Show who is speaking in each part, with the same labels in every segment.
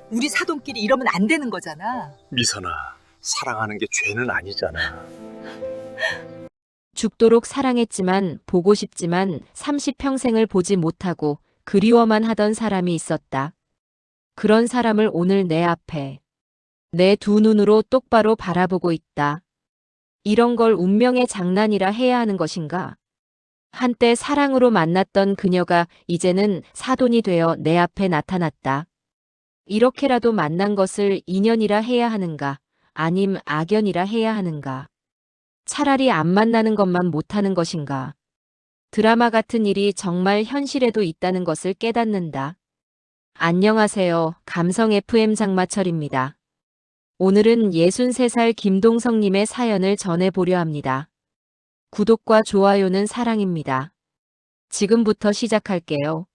Speaker 1: 우리 사돈끼리 이러면 안 되는 거잖아.
Speaker 2: 미선아, 사랑하는 게 죄는 아니잖아.
Speaker 3: 죽도록 사랑했지만 보고 싶지만 30평생을 보지 못하고 그리워만 하던 사람이 있었다. 그런 사람을 오늘 내 앞에 내 두 눈으로 똑바로 바라보고 있다. 이런 걸 운명의 장난이라 해야 하는 것인가? 한때 사랑으로 만났던 그녀가 이제는 사돈이 되어 내 앞에 나타났다. 이렇게라도 만난 것을 인연이라 해야 하는가? 아님 악연이라 해야 하는가? 차라리 안 만나는 것만 못하는 것인가? 드라마 같은 일이 정말 현실에도 있다는 것을 깨닫는다. 안녕하세요. 감성 FM 장마철입니다. 오늘은 63살 김동성님의 사연을 전해보려 합니다. 구독과 좋아요는 사랑입니다. 지금부터 시작할게요.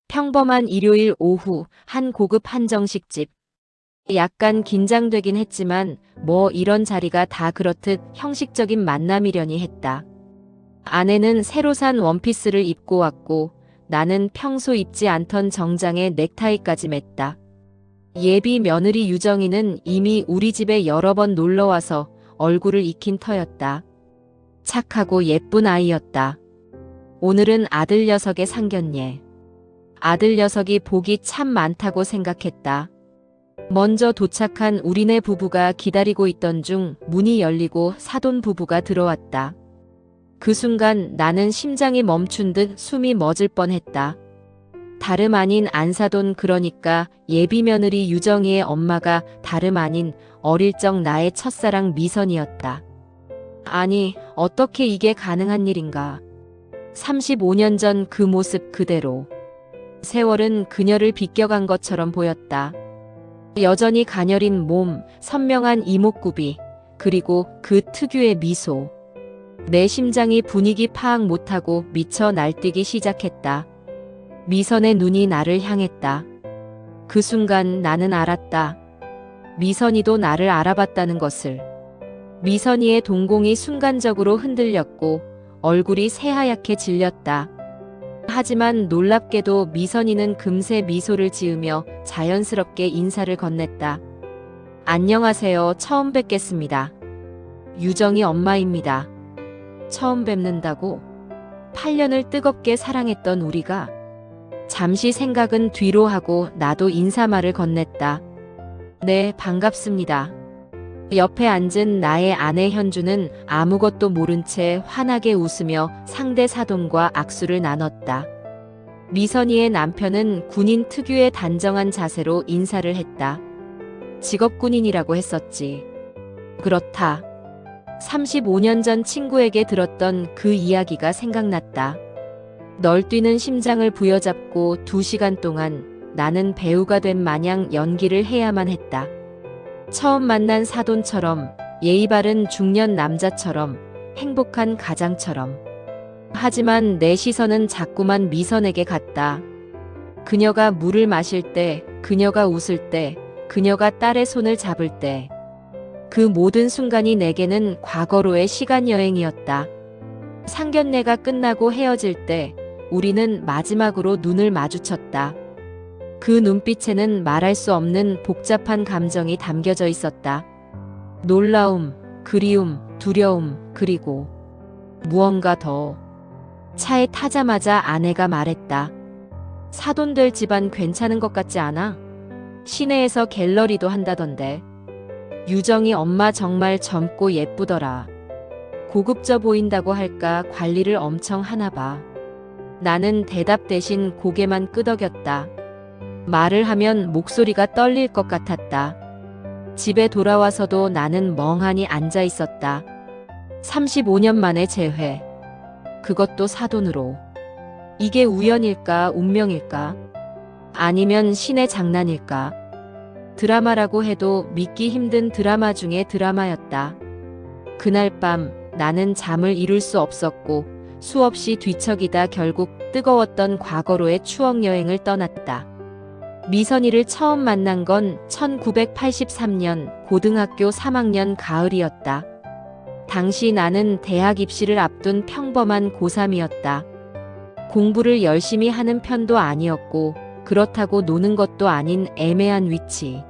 Speaker 3: 평범한 일요일 오후 한 고급 한정식집. 약간 긴장되긴 했지만 뭐 이런 자리가 다 그렇듯 형식적인 만남이려니 했다. 아내는 새로 산 원피스를 입고 왔고 나는 평소 입지 않던 정장에 넥타이까지 맸다. 예비 며느리 유정이는 이미 우리 집에 여러 번 놀러와서 얼굴을 익힌 터였다. 착하고 예쁜 아이였다. 오늘은 아들 녀석의 상견례. 아들 녀석이 복이 참 많다고 생각했다. 먼저 도착한 우리네 부부가 기다리고 있던 중 문이 열리고 사돈 부부가 들어왔다. 그 순간 나는 심장이 멈춘 듯 숨이 멎을 뻔했다. 다름 아닌 안사돈, 그러니까 예비 며느리 유정이의 엄마가 다름 아닌 어릴 적 나의 첫사랑 미선이었다. 아니, 어떻게 이게 가능한 일인가. 35년 전 그 모습 그대로. 세월은 그녀를 비껴간 것처럼 보였다. 여전히 가녀린 몸, 선명한 이목구비, 그리고 그 특유의 미소. 내 심장이 분위기 파악 못하고 미쳐 날뛰기 시작했다. 미선의 눈이 나를 향했다. 그 순간 나는 알았다. 미선이도 나를 알아봤다는 것을. 미선이의 동공이 순간적으로 흔들렸고 얼굴이 새하얗게 질렸다. 하지만 놀랍게도 미선이는 금세 미소를 지으며 자연스럽게 인사를 건넸다. 안녕하세요. 처음 뵙겠습니다. 유정이 엄마입니다. 처음 뵙는다고? 8년을 뜨겁게 사랑했던 우리가. 잠시 생각은 뒤로 하고 나도 인사말을 건넸다. 네, 반갑습니다. 옆에 앉은 나의 아내 현주는 아무것도 모른 채 환하게 웃으며 상대 사돈과 악수를 나눴다. 미선이의 남편은 군인 특유의 단정한 자세로 인사를 했다. 직업 군인이라고 했었지. 그렇다. 35년 전 친구에게 들었던 그 이야기가 생각났다. 널뛰는 심장을 부여잡고 2시간 동안 나는 배우가 된 마냥 연기를 해야만 했다. 처음 만난 사돈처럼, 예의 바른 중년 남자처럼, 행복한 가장처럼. 하지만 내 시선은 자꾸만 미선에게 갔다. 그녀가 물을 마실 때, 그녀가 웃을 때, 그녀가 딸의 손을 잡을 때. 그 모든 순간이 내게는 과거로의 시간여행이었다. 상견례가 끝나고 헤어질 때 우리는 마지막으로 눈을 마주쳤다. 그 눈빛에는 말할 수 없는 복잡한 감정이 담겨져 있었다. 놀라움, 그리움, 두려움, 그리고 무언가 더. 차에 타자마자 아내가 말했다. 사돈들 집안 괜찮은 것 같지 않아? 시내에서 갤러리도 한다던데. 유정이 엄마 정말 젊고 예쁘더라. 고급져 보인다고 할까 관리를 엄청 하나 봐. 나는 대답 대신 고개만 끄덕였다. 말을 하면 목소리가 떨릴 것 같았다. 집에 돌아와서도 나는 멍하니 앉아 있었다. 35년 만에 재회. 그것도 사돈으로. 이게 우연일까, 운명일까? 아니면 신의 장난일까? 드라마라고 해도 믿기 힘든 드라마 중에 드라마였다. 그날 밤 나는 잠을 이룰 수 없었고 수없이 뒤척이다 결국 뜨거웠던 과거로의 추억 여행을 떠났다. 미선이를 처음 만난 건 1983년 고등학교 3학년 가을이었다. 당시 나는 대학 입시를 앞둔 평범한 고3이었다. 공부를 열심히 하는 편도 아니었고 그렇다고 노는 것도 아닌 애매한 위치.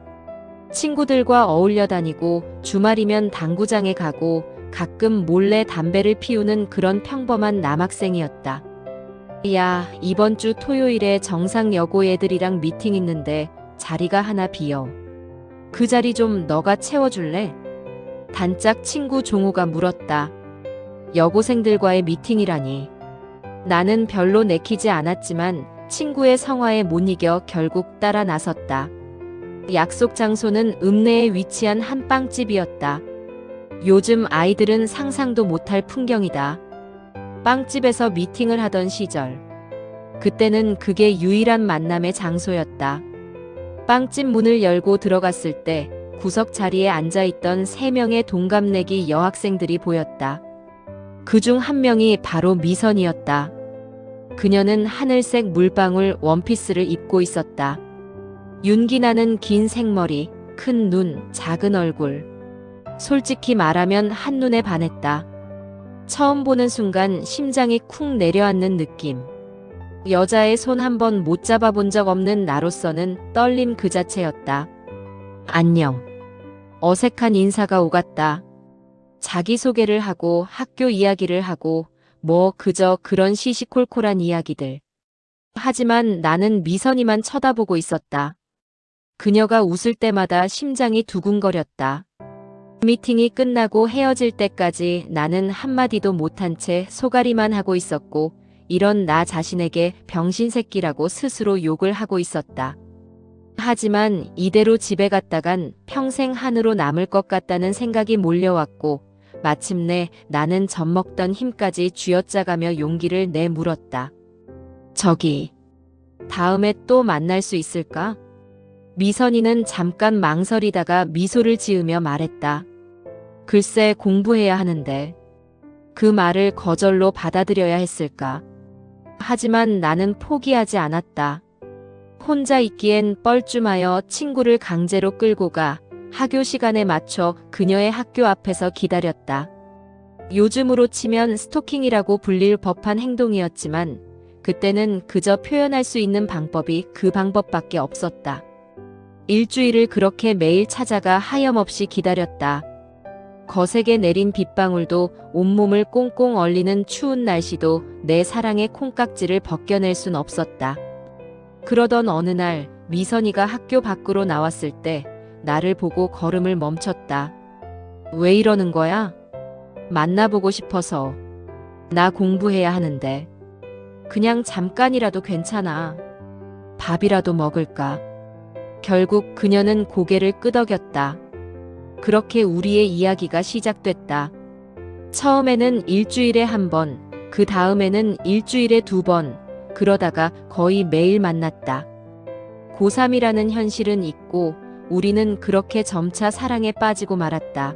Speaker 3: 친구들과 어울려 다니고 주말이면 당구장에 가고 가끔 몰래 담배를 피우는 그런 평범한 남학생이었다. 야, 이번 주 토요일에 정상 여고 애들이랑 미팅 있는데 자리가 하나 비어. 그 자리 좀 너가 채워줄래? 단짝 친구 종호가 물었다. 여고생들과의 미팅이라니. 나는 별로 내키지 않았지만 친구의 성화에 못 이겨 결국 따라 나섰다. 약속 장소는 읍내에 위치한 한 빵집이었다. 요즘 아이들은 상상도 못할 풍경이다. 빵집에서 미팅을 하던 시절. 그때는 그게 유일한 만남의 장소였다. 빵집 문을 열고 들어갔을 때 구석 자리에 앉아있던 3명의 동갑내기 여학생들이 보였다. 그중 한 명이 바로 미선이었다. 그녀는 하늘색 물방울 원피스를 입고 있었다. 윤기나는 긴 생머리, 큰 눈, 작은 얼굴. 솔직히 말하면 한눈에 반했다. 처음 보는 순간 심장이 쿵 내려앉는 느낌. 여자의 손 한 번 못 잡아본 적 없는 나로서는 떨림 그 자체였다. 안녕. 어색한 인사가 오갔다. 자기소개를 하고 학교 이야기를 하고 뭐 그저 그런 시시콜콜한 이야기들. 하지만 나는 미선이만 쳐다보고 있었다. 그녀가 웃을 때마다 심장이 두근거렸다. 미팅이 끝나고 헤어질 때까지 나는 한마디도 못한 채 소가리만 하고 있었고 이런 나 자신에게 병신새끼라고 스스로 욕을 하고 있었다. 하지만 이대로 집에 갔다간 평생 한으로 남을 것 같다는 생각이 몰려왔고 마침내 나는 젖먹던 힘까지 쥐어짜가며 용기를 내물었다. 저기, 다음에 또 만날 수 있을까? 미선이는 잠깐 망설이다가 미소를 지으며 말했다. 글쎄 공부해야 하는데. 그 말을 거절로 받아들여야 했을까? 하지만 나는 포기하지 않았다. 혼자 있기엔 뻘쭘하여 친구를 강제로 끌고 가 학교 시간에 맞춰 그녀의 학교 앞에서 기다렸다. 요즘으로 치면 스토킹이라고 불릴 법한 행동이었지만 그때는 그저 표현할 수 있는 방법이 그 방법밖에 없었다. 일주일을 그렇게 매일 찾아가 하염없이 기다렸다. 거세게 내린 빗방울도 온몸을 꽁꽁 얼리는 추운 날씨도 내 사랑의 콩깍지를 벗겨낼 순 없었다. 그러던 어느 날 미선이가 학교 밖으로 나왔을 때 나를 보고 걸음을 멈췄다. 왜 이러는 거야? 만나보고 싶어서. 나 공부해야 하는데. 그냥 잠깐이라도 괜찮아. 밥이라도 먹을까? 결국 그녀는 고개를 끄덕였다. 그렇게 우리의 이야기가 시작됐다. 처음에는 일주일에 1번, 그 다음에는 일주일에 2번, 그러다가 거의 매일 만났다. 고3이라는 현실은 있고 우리는 그렇게 점차 사랑에 빠지고 말았다.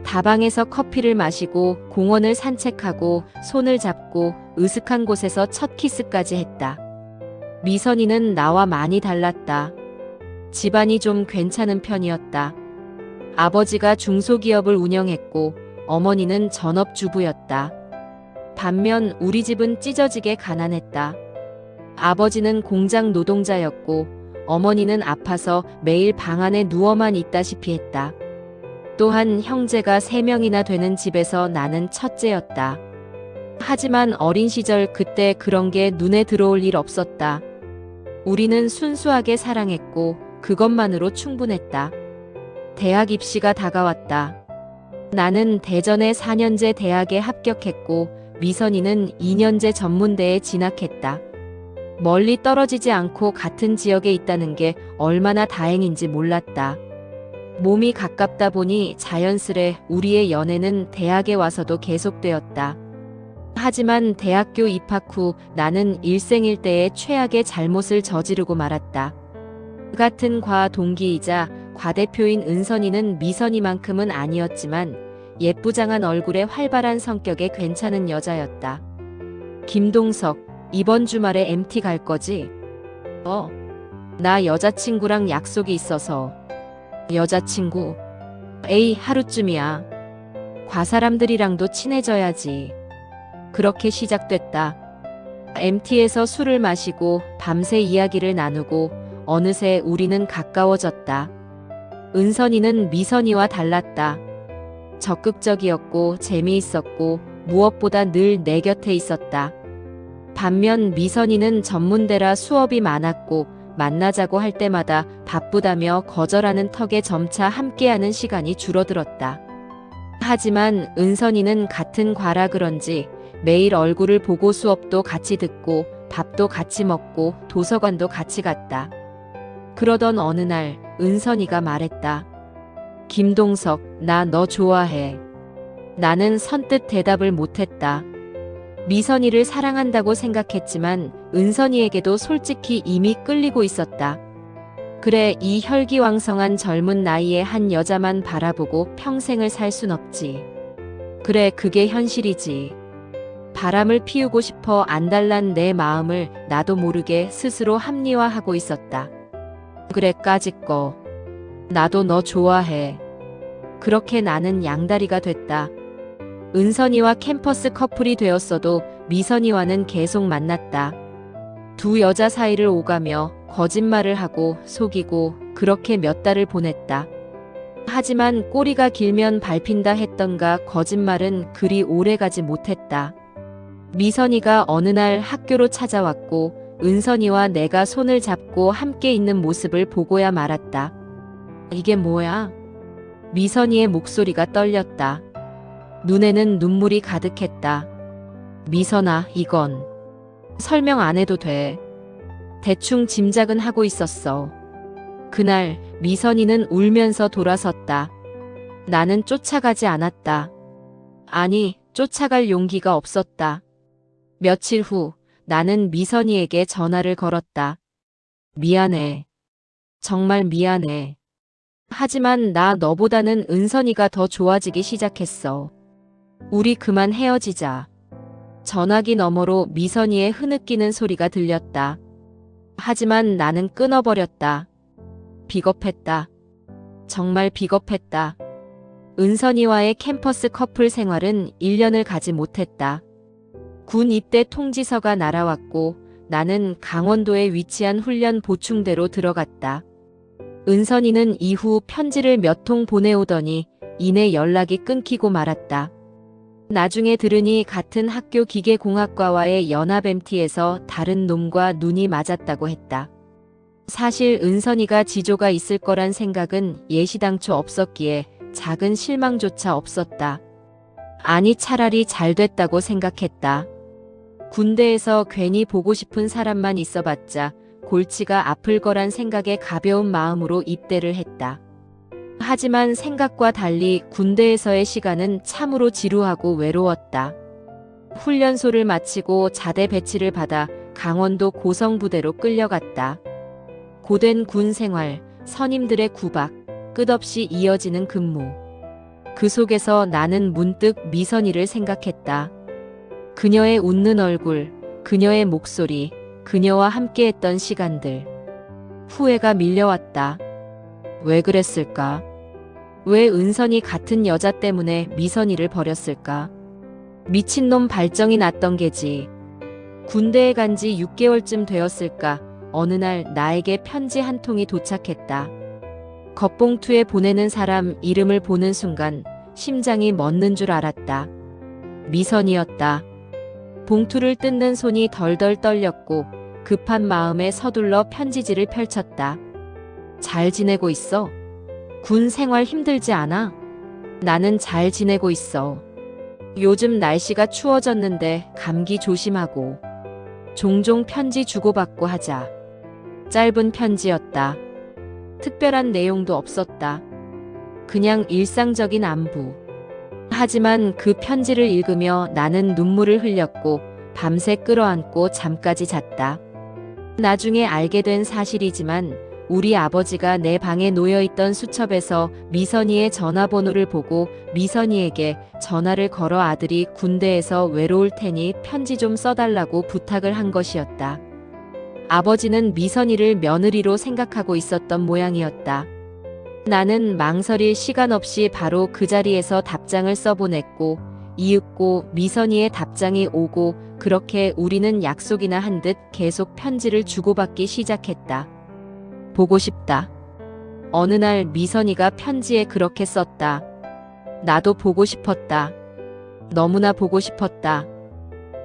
Speaker 3: 다방에서 커피를 마시고 공원을 산책하고 손을 잡고 으슥한 곳에서 첫 키스까지 했다. 미선이는 나와 많이 달랐다. 집안이 좀 괜찮은 편이었다. 아버지가 중소기업을 운영했고 어머니는 전업주부였다. 반면 우리 집은 찢어지게 가난했다. 아버지는 공장 노동자였고 어머니는 아파서 매일 방 안에 누워만 있다시피 했다. 또한 형제가 3명이나 되는 집에서 나는 첫째였다. 하지만 어린 시절 그때 그런 게 눈에 들어올 일 없었다. 우리는 순수하게 사랑했고 그것만으로 충분했다. 대학 입시가 다가왔다. 나는 대전의 4년제 대학에 합격했고 미선이는 2년제 전문대에 진학했다. 멀리 떨어지지 않고 같은 지역에 있다는 게 얼마나 다행인지 몰랐다. 몸이 가깝다 보니 자연스레 우리의 연애는 대학에 와서도 계속되었다. 하지만 대학교 입학 후 나는 일생일대의 최악의 잘못을 저지르고 말았다. 같은 과 동기이자 과대표인 은선이는 미선이만큼은 아니었지만 예쁘장한 얼굴에 활발한 성격에 괜찮은 여자였다. 김동석, 이번 주말에 MT 갈 거지? 나 여자친구랑 약속이 있어서. 여자친구? 에이, 하루쯤이야. 과 사람들이랑도 친해져야지. 그렇게 시작됐다. MT에서 술을 마시고 밤새 이야기를 나누고 어느새 우리는 가까워졌다. 은선이는 미선이와 달랐다. 적극적이었고 재미있었고 무엇보다 늘 내 곁에 있었다. 반면 미선이는 전문대라 수업이 많았고 만나자고 할 때마다 바쁘다며 거절하는 턱에 점차 함께하는 시간이 줄어들었다. 하지만 은선이는 같은 과라 그런지 매일 얼굴을 보고 수업도 같이 듣고 밥도 같이 먹고 도서관도 같이 갔다. 그러던 어느 날 은선이가 말했다. 김동석, 나 너 좋아해. 나는 선뜻 대답을 못했다. 미선이를 사랑한다고 생각했지만 은선이에게도 솔직히 이미 끌리고 있었다. 그래, 이 혈기왕성한 젊은 나이에 한 여자만 바라보고 평생을 살 순 없지. 그래, 그게 현실이지. 바람을 피우고 싶어 안달난 내 마음을 나도 모르게 스스로 합리화하고 있었다. 그래, 까짓거. 나도 너 좋아해. 그렇게 나는 양다리가 됐다. 은선이와 캠퍼스 커플이 되었어도 미선이와는 계속 만났다. 두 여자 사이를 오가며 거짓말을 하고 속이고 그렇게 몇 달을 보냈다. 하지만 꼬리가 길면 밟힌다 했던가 거짓말은 그리 오래가지 못했다. 미선이가 어느 날 학교로 찾아왔고 은선이와 내가 손을 잡고 함께 있는 모습을 보고야 말았다. 이게 뭐야? 미선이의 목소리가 떨렸다. 눈에는 눈물이 가득했다. 미선아, 이건 설명 안 해도 돼. 대충 짐작은 하고 있었어. 그날 미선이는 울면서 돌아섰다. 나는 쫓아가지 않았다. 아니, 쫓아갈 용기가 없었다. 며칠 후 나는 미선이에게 전화를 걸었다. 미안해. 정말 미안해. 하지만 나 너보다는 은선이가 더 좋아지기 시작했어. 우리 그만 헤어지자. 전화기 너머로 미선이의 흐느끼는 소리가 들렸다. 하지만 나는 끊어버렸다. 비겁했다. 정말 비겁했다. 은선이와의 캠퍼스 커플 생활은 1년을 가지 못했다. 군 입대 통지서가 날아왔고 나는 강원도에 위치한 훈련 보충대로 들어갔다. 은선이는 이후 편지를 몇 통 보내오더니 이내 연락이 끊기고 말았다. 나중에 들으니 같은 학교 기계공학과와의 연합 MT에서 다른 놈과 눈이 맞았다고 했다. 사실 은선이가 지조가 있을 거란 생각은 예시당초 없었기에 작은 실망조차 없었다. 아니, 차라리 잘 됐다고 생각했다. 군대에서 괜히 보고 싶은 사람만 있어봤자 골치가 아플 거란 생각에 가벼운 마음으로 입대를 했다. 하지만 생각과 달리 군대에서의 시간은 참으로 지루하고 외로웠다. 훈련소를 마치고 자대 배치를 받아 강원도 고성부대로 끌려갔다. 고된 군 생활, 선임들의 구박, 끝없이 이어지는 근무. 그 속에서 나는 문득 미선이를 생각했다. 그녀의 웃는 얼굴, 그녀의 목소리, 그녀와 함께했던 시간들. 후회가 밀려왔다. 왜 그랬을까? 왜 은선이 같은 여자 때문에 미선이를 버렸을까? 미친놈 발정이 났던 게지. 군대에 간 지 6개월쯤 되었을까? 어느 날 나에게 편지 한 통이 도착했다. 겉봉투에 보내는 사람 이름을 보는 순간 심장이 멎는 줄 알았다. 미선이었다. 봉투를 뜯는 손이 덜덜 떨렸고 급한 마음에 서둘러 편지지를 펼쳤다. 잘 지내고 있어? 군 생활 힘들지 않아? 나는 잘 지내고 있어. 요즘 날씨가 추워졌는데 감기 조심하고. 종종 편지 주고받고 하자. 짧은 편지였다. 특별한 내용도 없었다. 그냥 일상적인 안부. 하지만 그 편지를 읽으며 나는 눈물을 흘렸고 밤새 끌어안고 잠까지 잤다. 나중에 알게 된 사실이지만 우리 아버지가 내 방에 놓여있던 수첩에서 미선이의 전화번호를 보고 미선이에게 전화를 걸어 아들이 군대에서 외로울 테니 편지 좀 써달라고 부탁을 한 것이었다. 아버지는 미선이를 며느리로 생각하고 있었던 모양이었다. 나는 망설일 시간 없이 바로 그 자리에서 답장을 써보냈고 이윽고 미선이의 답장이 오고 그렇게 우리는 약속이나 한 듯 계속 편지를 주고받기 시작했다. 보고 싶다. 어느 날 미선이가 편지에 그렇게 썼다. 나도 보고 싶었다. 너무나 보고 싶었다.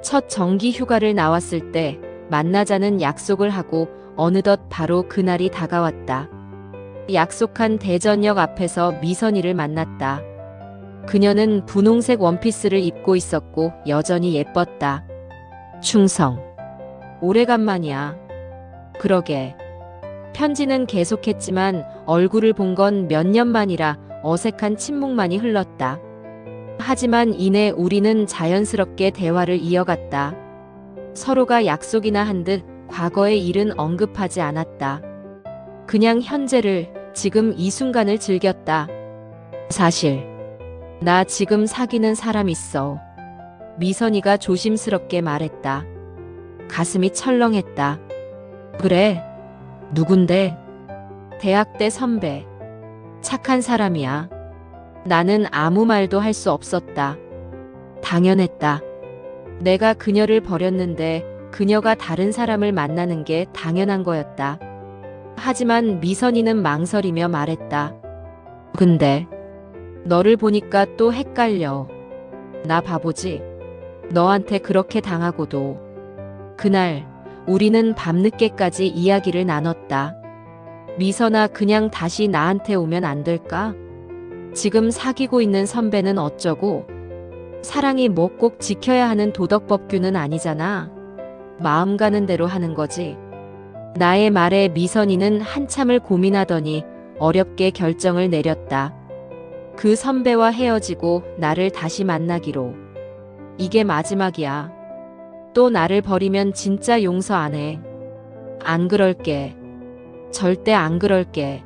Speaker 3: 첫 정기 휴가를 나왔을 때 만나자는 약속을 하고 어느덧 바로 그날이 다가왔다. 약속한 대전역 앞에서 미선이를 만났다. 그녀는 분홍색 원피스를 입고 있었고 여전히 예뻤다. 충성. 오래간만이야. 그러게. 편지는 계속했지만 얼굴을 본 건 몇 년 만이라 어색한 침묵만이 흘렀다. 하지만 이내 우리는 자연스럽게 대화를 이어갔다. 서로가 약속이나 한 듯 과거의 일은 언급하지 않았다. 그냥 현재를, 지금 이 순간을 즐겼다. 사실, 나 지금 사귀는 사람 있어. 미선이가 조심스럽게 말했다. 가슴이 철렁했다. 그래? 누군데? 대학 때 선배. 착한 사람이야. 나는 아무 말도 할 수 없었다. 당연했다. 내가 그녀를 버렸는데 그녀가 다른 사람을 만나는 게 당연한 거였다. 하지만 미선이는 망설이며 말했다. 근데 너를 보니까 또 헷갈려. 나 바보지? 너한테 그렇게 당하고도. 그날 우리는 밤늦게까지 이야기를 나눴다. 미선아, 그냥 다시 나한테 오면 안 될까? 지금 사귀고 있는 선배는 어쩌고? 사랑이 뭐 꼭 지켜야 하는 도덕법규는 아니잖아. 마음 가는 대로 하는 거지. 나의 말에 미선이는 한참을 고민하더니 어렵게 결정을 내렸다. 그 선배와 헤어지고 나를 다시 만나기로. 이게 마지막이야. 또 나를 버리면 진짜 용서 안 해. 안 그럴게. 절대 안 그럴게.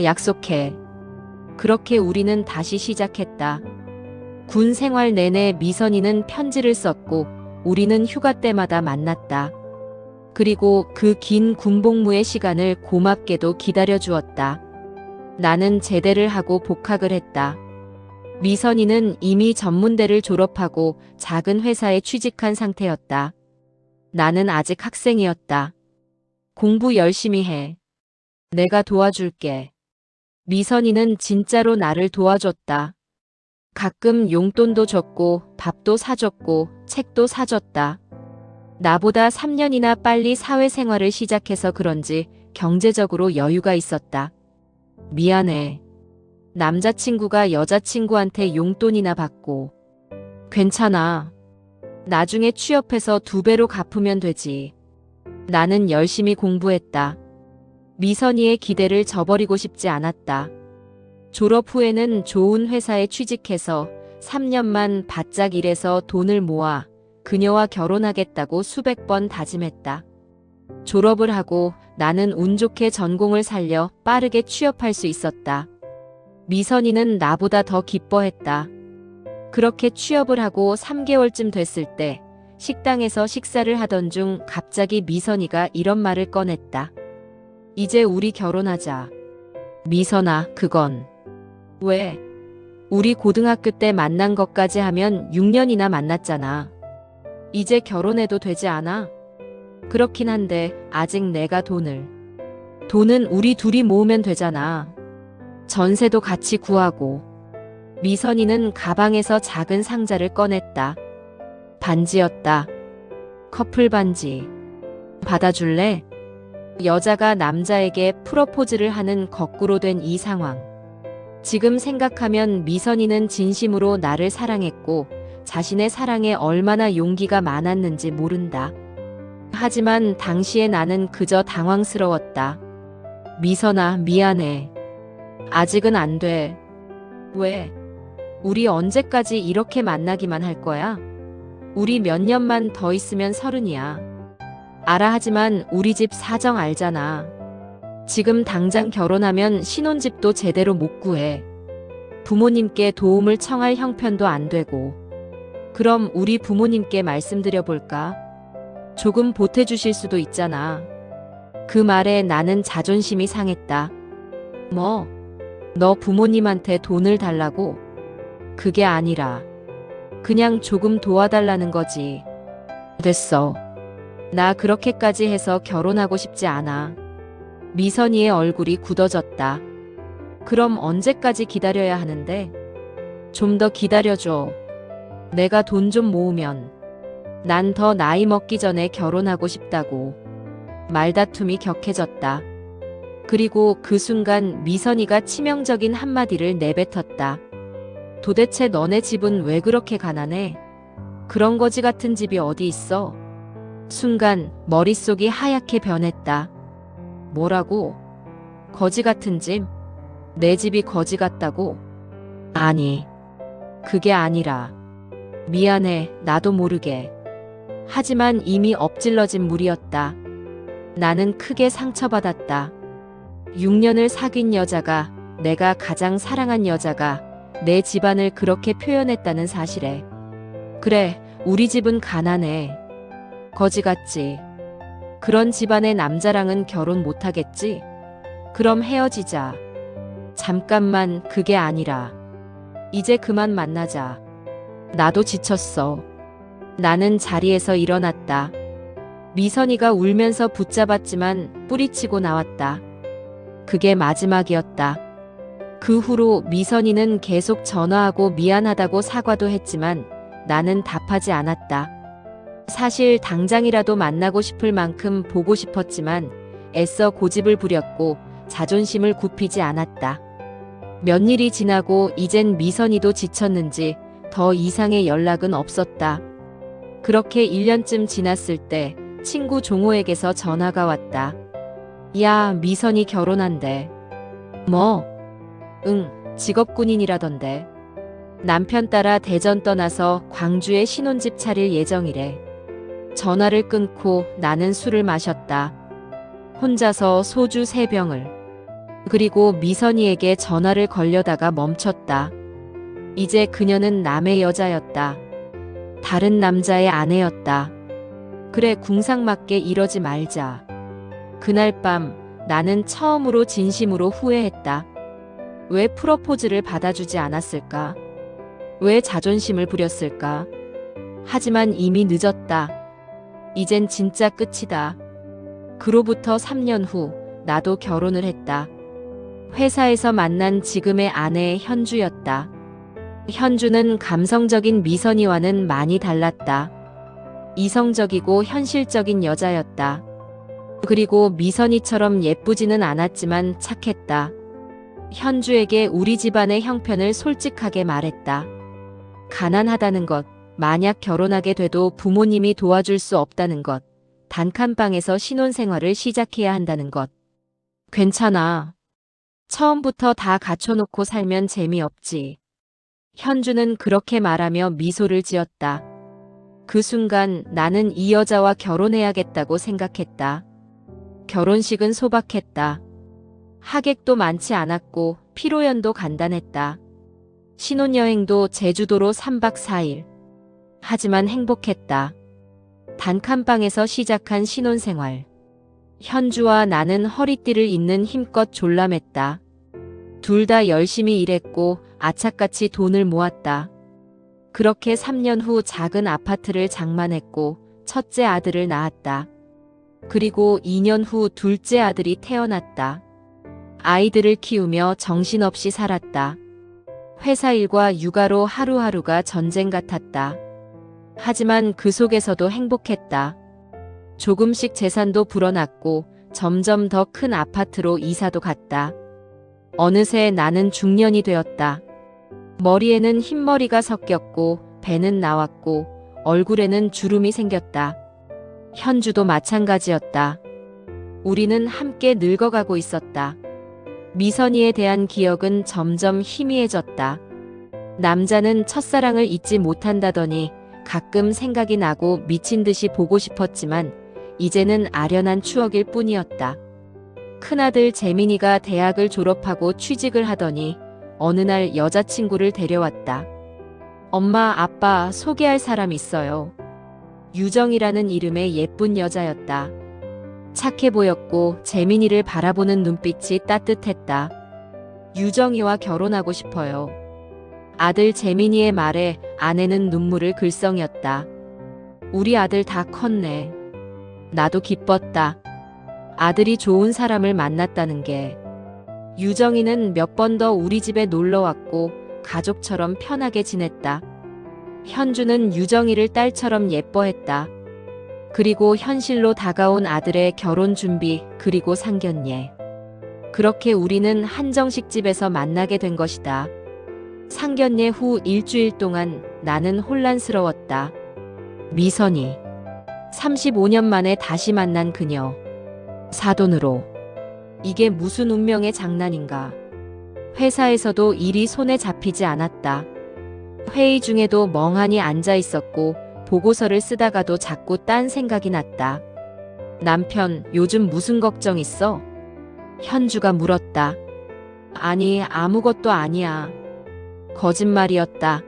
Speaker 3: 약속해. 그렇게 우리는 다시 시작했다. 군 생활 내내 미선이는 편지를 썼고 우리는 휴가 때마다 만났다. 그리고 그 긴 군복무의 시간을 고맙게도 기다려주었다. 나는 제대를 하고 복학을 했다. 미선이는 이미 전문대를 졸업하고 작은 회사에 취직한 상태였다. 나는 아직 학생이었다. 공부 열심히 해. 내가 도와줄게. 미선이는 진짜로 나를 도와줬다. 가끔 용돈도 줬고 밥도 사줬고 책도 사줬다. 나보다 3년이나 빨리 사회생활을 시작해서 그런지 경제적으로 여유가 있었다. 미안해. 남자친구가 여자친구한테 용돈이나 받고. 괜찮아. 나중에 취업해서 2배로 갚으면 되지. 나는 열심히 공부했다. 미선이의 기대를 저버리고 싶지 않았다. 졸업 후에는 좋은 회사에 취직해서 3년만 바짝 일해서 돈을 모아 그녀와 결혼하겠다고 수백 번 다짐했다. 졸업을 하고 나는 운 좋게 전공을 살려 빠르게 취업할 수 있었다. 미선이는 나보다 더 기뻐했다. 그렇게 취업을 하고 3개월쯤 됐을 때 식당에서 식사를 하던 중 갑자기 미선이가 이런 말을 꺼냈다. 이제 우리 결혼하자. 미선아, 그건. 왜? 우리 고등학교 때 만난 것까지 하면 6년이나 만났잖아. 이제 결혼해도 되지 않아? 그렇긴 한데 아직 내가 돈은 우리 둘이 모으면 되잖아. 전세도 같이 구하고. 미선이는 가방에서 작은 상자를 꺼냈다. 반지였다. 커플 반지. 받아줄래? 여자가 남자에게 프로포즈를 하는 거꾸로 된 이 상황. 지금 생각하면 미선이는 진심으로 나를 사랑했고 자신의 사랑에 얼마나 용기가 많았는지 모른다. 하지만 당시에 나는 그저 당황스러웠다. 미선아, 미안해. 아직은 안 돼. 왜? 우리 언제까지 이렇게 만나기만 할 거야? 우리 몇 년만 더 있으면 30이야. 알아, 하지만 우리 집 사정 알잖아. 지금 당장 결혼하면 신혼집도 제대로 못 구해. 부모님께 도움을 청할 형편도 안 되고. 그럼 우리 부모님께 말씀드려 볼까? 조금 보태주실 수도 있잖아. 그 말에 나는 자존심이 상했다. 뭐? 너 부모님한테 돈을 달라고? 그게 아니라 그냥 조금 도와달라는 거지. 됐어. 나 그렇게까지 해서 결혼하고 싶지 않아. 미선이의 얼굴이 굳어졌다. 그럼 언제까지 기다려야 하는데? 좀 더 기다려줘. 내가 돈 좀 모으면. 난 더 나이 먹기 전에 결혼하고 싶다고. 말다툼이 격해졌다. 그리고 그 순간 미선이가 치명적인 한마디를 내뱉었다. 도대체 너네 집은 왜 그렇게 가난해? 그런 거지 같은 집이 어디 있어? 순간 머릿속이 하얗게 변했다. 뭐라고? 거지 같은 집? 내 집이 거지 같다고? 아니, 그게 아니라. 미안해, 나도 모르게. 하지만 이미 엎질러진 물이었다. 나는 크게 상처받았다. 6년을 사귄 여자가, 내가 가장 사랑한 여자가 내 집안을 그렇게 표현했다는 사실에. 그래, 우리 집은 가난해. 거지 같지. 그런 집안의 남자랑은 결혼 못하겠지? 그럼 헤어지자. 잠깐만, 그게 아니라. 이제 그만 만나자. 나도 지쳤어. 나는 자리에서 일어났다. 미선이가 울면서 붙잡았지만 뿌리치고 나왔다. 그게 마지막이었다. 그 후로 미선이는 계속 전화하고 미안하다고 사과도 했지만 나는 답하지 않았다. 사실 당장이라도 만나고 싶을 만큼 보고 싶었지만 애써 고집을 부렸고 자존심을 굽히지 않았다. 몇 일이 지나고 이젠 미선이도 지쳤는지 더 이상의 연락은 없었다. 그렇게 1년쯤 지났을 때 친구 종호에게서 전화가 왔다. 야, 미선이 결혼한대. 뭐? 응, 직업군인이라던데. 남편 따라 대전 떠나서 광주에 신혼집 차릴 예정이래. 전화를 끊고 나는 술을 마셨다. 혼자서 소주 3병을. 그리고 미선이에게 전화를 걸려다가 멈췄다. 이제 그녀는 남의 여자였다. 다른 남자의 아내였다. 그래, 궁상맞게 이러지 말자. 그날 밤 나는 처음으로 진심으로 후회했다. 왜 프로포즈를 받아주지 않았을까? 왜 자존심을 부렸을까? 하지만 이미 늦었다. 이젠 진짜 끝이다. 그로부터 3년 후 나도 결혼을 했다. 회사에서 만난 지금의 아내의 현주였다. 현주는 감성적인 미선이와는 많이 달랐다. 이성적이고 현실적인 여자였다. 그리고 미선이처럼 예쁘지는 않았지만 착했다. 현주에게 우리 집안의 형편을 솔직하게 말했다. 가난하다는 것, 만약 결혼하게 돼도 부모님이 도와줄 수 없다는 것, 단칸방에서 신혼생활을 시작해야 한다는 것. 괜찮아. 처음부터 다 갖춰놓고 살면 재미없지. 현주는 그렇게 말하며 미소를 지었다. 그 순간 나는 이 여자와 결혼해야겠다고 생각했다. 결혼식은 소박했다. 하객도 많지 않았고 피로연도 간단했다. 신혼여행도 제주도로 3박 4일. 하지만 행복했다. 단칸방에서 시작한 신혼생활. 현주와 나는 허리띠를 잇는 힘껏 졸라맸다. 둘 다 열심히 일했고 아착같이 돈을 모았다. 그렇게 3년 후 작은 아파트를 장만했고 첫째 아들을 낳았다. 그리고 2년 후 둘째 아들이 태어났다. 아이들을 키우며 정신없이 살았다. 회사 일과 육아로 하루하루가 전쟁 같았다. 하지만 그 속에서도 행복했다. 조금씩 재산도 불어났고 점점 더 큰 아파트로 이사도 갔다. 어느새 나는 중년이 되었다. 머리에는 흰머리가 섞였고 배는 나왔고 얼굴에는 주름이 생겼다. 현주도 마찬가지였다. 우리는 함께 늙어가고 있었다. 미선이에 대한 기억은 점점 희미해졌다. 남자는 첫사랑을 잊지 못한다더니 가끔 생각이 나고 미친 듯이 보고 싶었지만 이제는 아련한 추억일 뿐이었다. 큰아들 재민이가 대학을 졸업하고 취직을 하더니 어느 날 여자친구를 데려왔다. 엄마, 아빠, 소개할 사람 있어요. 유정이라는 이름의 예쁜 여자였다. 착해 보였고 재민이를 바라보는 눈빛이 따뜻했다. 유정이와 결혼하고 싶어요. 아들 재민이의 말에 아내는 눈물을 글썽였다. 우리 아들 다 컸네. 나도 기뻤다. 아들이 좋은 사람을 만났다는 게. 유정이는 몇 번 더 우리 집에 놀러 왔고 가족처럼 편하게 지냈다. 현주는 유정이를 딸처럼 예뻐했다. 그리고 현실로 다가온 아들의 결혼 준비, 그리고 상견례. 그렇게 우리는 한정식 집에서 만나게 된 것이다. 상견례 후 일주일 동안 나는 혼란스러웠다. 미선이. 35년 만에 다시 만난 그녀. 사돈으로. 이게 무슨 운명의 장난인가. 회사에서도 일이 손에 잡히지 않았다. 회의 중에도 멍하니 앉아 있었고 보고서를 쓰다가도 자꾸 딴 생각이 났다. 남편, 요즘 무슨 걱정 있어? 현주가 물었다. 아니, 아무것도 아니야. 거짓말이었다.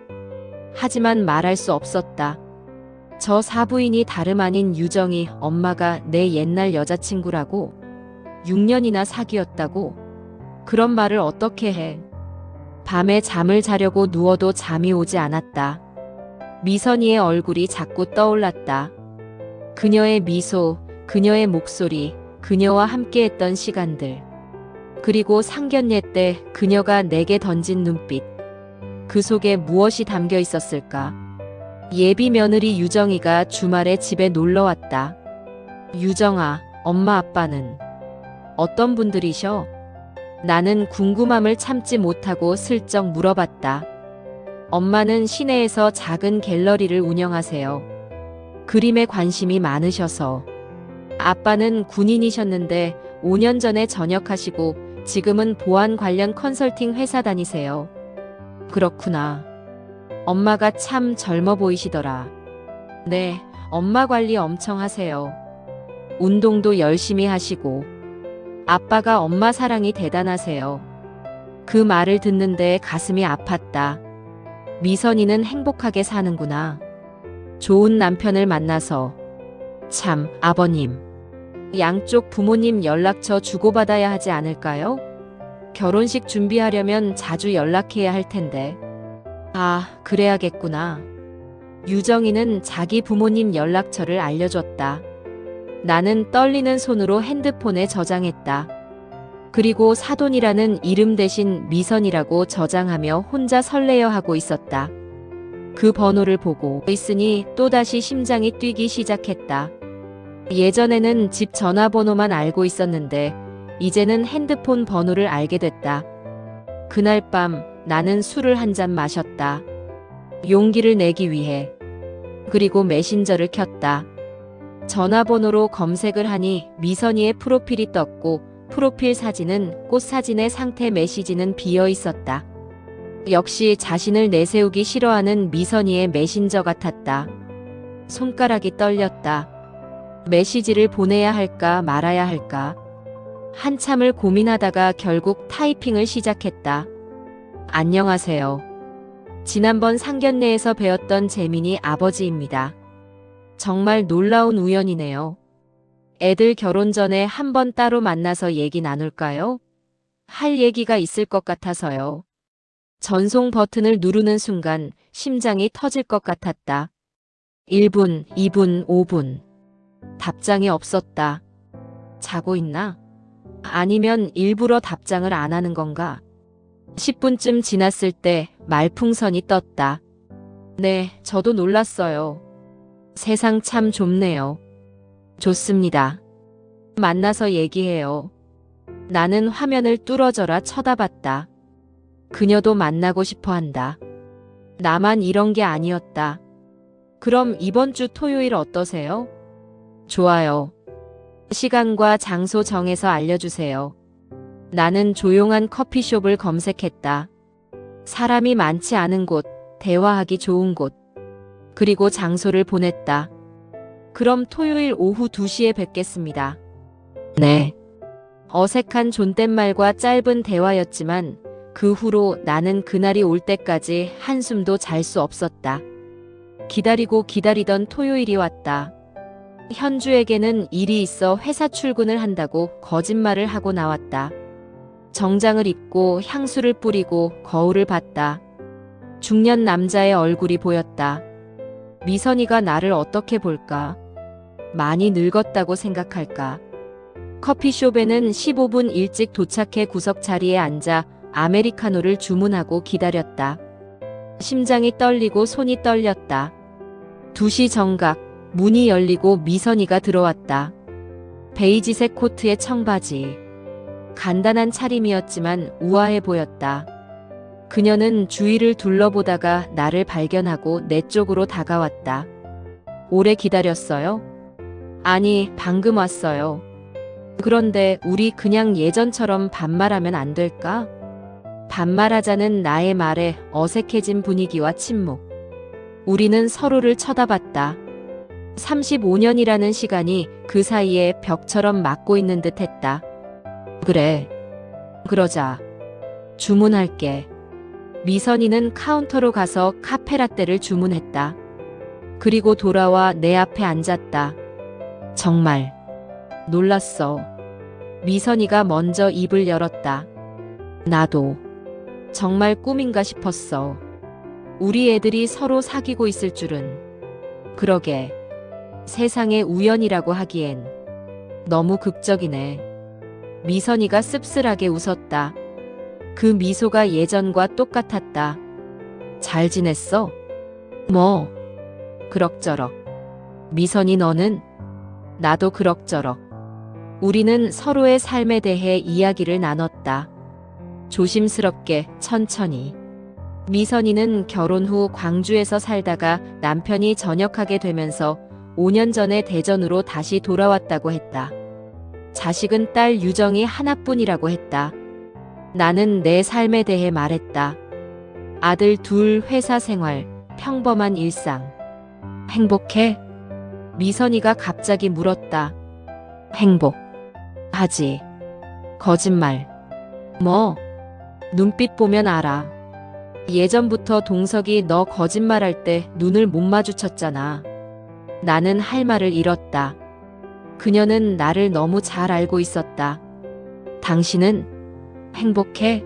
Speaker 3: 하지만 말할 수 없었다. 저 사부인이 다름 아닌 유정이 엄마가 내 옛날 여자친구라고? 6년이나 사귀었다고? 그런 말을 어떻게 해? 밤에 잠을 자려고 누워도 잠이 오지 않았다. 미선이의 얼굴이 자꾸 떠올랐다. 그녀의 미소, 그녀의 목소리, 그녀와 함께했던 시간들. 그리고 상견례 때 그녀가 내게 던진 눈빛. 그 속에 무엇이 담겨 있었을까? 예비 며느리 유정이가 주말에 집에 놀러 왔다. 유정아, 엄마 아빠는 어떤 분들이셔? 나는 궁금함을 참지 못하고 슬쩍 물어봤다. 엄마는 시내에서 작은 갤러리를 운영하세요. 그림에 관심이 많으셔서. 아빠는 군인이셨는데 5년 전에 전역하시고 지금은 보안 관련 컨설팅 회사 다니세요. 그렇구나. 엄마가 참 젊어 보이시더라. 네, 엄마 관리 엄청 하세요. 운동도 열심히 하시고. 아빠가 엄마 사랑이 대단하세요. 그 말을 듣는데 가슴이 아팠다. 미선이는 행복하게 사는구나. 좋은 남편을 만나서. 참, 아버님. 양쪽 부모님 연락처 주고받아야 하지 않을까요? 결혼식 준비하려면 자주 연락해야 할 텐데. 아, 그래야겠구나. 유정이는 자기 부모님 연락처를 알려줬다. 나는 떨리는 손으로 핸드폰에 저장했다. 그리고 사돈이라는 이름 대신 미선이라고 저장하며 혼자 설레어 하고 있었다. 그 번호를 보고 있으니 또다시 심장이 뛰기 시작했다. 예전에는 집 전화번호만 알고 있었는데 이제는 핸드폰 번호를 알게 됐다. 그날 밤 나는 술을 한 잔 마셨다. 용기를 내기 위해. 그리고 메신저를 켰다. 전화번호로 검색을 하니 미선이의 프로필이 떴고 프로필 사진은 꽃 사진의 상태 메시지는 비어 있었다. 역시 자신을 내세우기 싫어하는 미선이의 메신저 같았다. 손가락이 떨렸다. 메시지를 보내야 할까 말아야 할까. 한참을 고민하다가 결국 타이핑을 시작했다. 안녕하세요. 지난번 상견례에서 배웠던 재민이 아버지입니다. 정말 놀라운 우연이네요. 애들 결혼 전에 한번 따로 만나서 얘기 나눌까요? 할 얘기가 있을 것 같아서요. 전송 버튼을 누르는 순간 심장이 터질 것 같았다. 1분, 2분, 5분. 답장이 없었다. 자고 있나? 아니면 일부러 답장을 안 하는 건가? 10분쯤 지났을 때 말풍선이 떴다. 네, 저도 놀랐어요. 세상 참 좁네요. 좋습니다. 만나서 얘기해요. 나는 화면을 뚫어져라 쳐다봤다. 그녀도 만나고 싶어 한다. 나만 이런 게 아니었다. 그럼 이번 주 토요일 어떠세요? 좋아요. 시간과 장소 정해서 알려주세요. 나는 조용한 커피숍을 검색했다. 사람이 많지 않은 곳, 대화하기 좋은 곳. 그리고 장소를 보냈다. 그럼 토요일 오후 2시에 뵙겠습니다. 네. 어색한 존댓말과 짧은 대화였지만 그 후로 나는 그날이 올 때까지 한숨도 잘 수 없었다. 기다리고 기다리던 토요일이 왔다. 현주에게는 일이 있어 회사 출근을 한다고 거짓말을 하고 나왔다. 정장을 입고 향수를 뿌리고 거울을 봤다. 중년 남자의 얼굴이 보였다. 미선이가 나를 어떻게 볼까? 많이 늙었다고 생각할까? 커피숍에는 15분 일찍 도착해 구석 자리에 앉아 아메리카노를 주문하고 기다렸다. 심장이 떨리고 손이 떨렸다. 2시 정각, 문이 열리고 미선이가 들어왔다. 베이지색 코트에 청바지. 간단한 차림이었지만 우아해 보였다. 그녀는 주위를 둘러보다가 나를 발견하고 내 쪽으로 다가왔다. 오래 기다렸어요? 아니, 방금 왔어요. 그런데 우리 그냥 예전처럼 반말하면 안 될까? 반말하자는 나의 말에 어색해진 분위기와 침묵. 우리는 서로를 쳐다봤다. 35년이라는 시간이 그 사이에 벽처럼 막고 있는 듯 했다. 그래. 그러자. 주문할게. 미선이는 카운터로 가서 카페라떼를 주문했다. 그리고 돌아와 내 앞에 앉았다. 정말 놀랐어. 미선이가 먼저 입을 열었다. 나도 정말 꿈인가 싶었어. 우리 애들이 서로 사귀고 있을 줄은. 그러게. 세상에 우연이라고 하기엔 너무 극적이네. 미선이가 씁쓸하게 웃었다. 그 미소가 예전과 똑같았다. 잘 지냈어? 뭐, 그럭저럭. 미선이 너는? 나도 그럭저럭. 우리는 서로의 삶에 대해 이야기를 나눴다. 조심스럽게, 천천히. 미선이는 결혼 후 광주에서 살다가 남편이 전역하게 되면서 5년 전에 대전으로 다시 돌아왔다고 했다. 자식은 딸 유정이 하나뿐이라고 했다. 나는 내 삶에 대해 말했다. 아들 둘, 회사 생활, 평범한 일상. 행복해? 미선이가 갑자기 물었다. 행복하지. 거짓말. 뭐? 눈빛 보면 알아. 예전부터 동석이 너 거짓말할 때 눈을 못 마주쳤잖아. 나는 할 말을 잃었다. 그녀는 나를 너무 잘 알고 있었다. 당신은 행복해?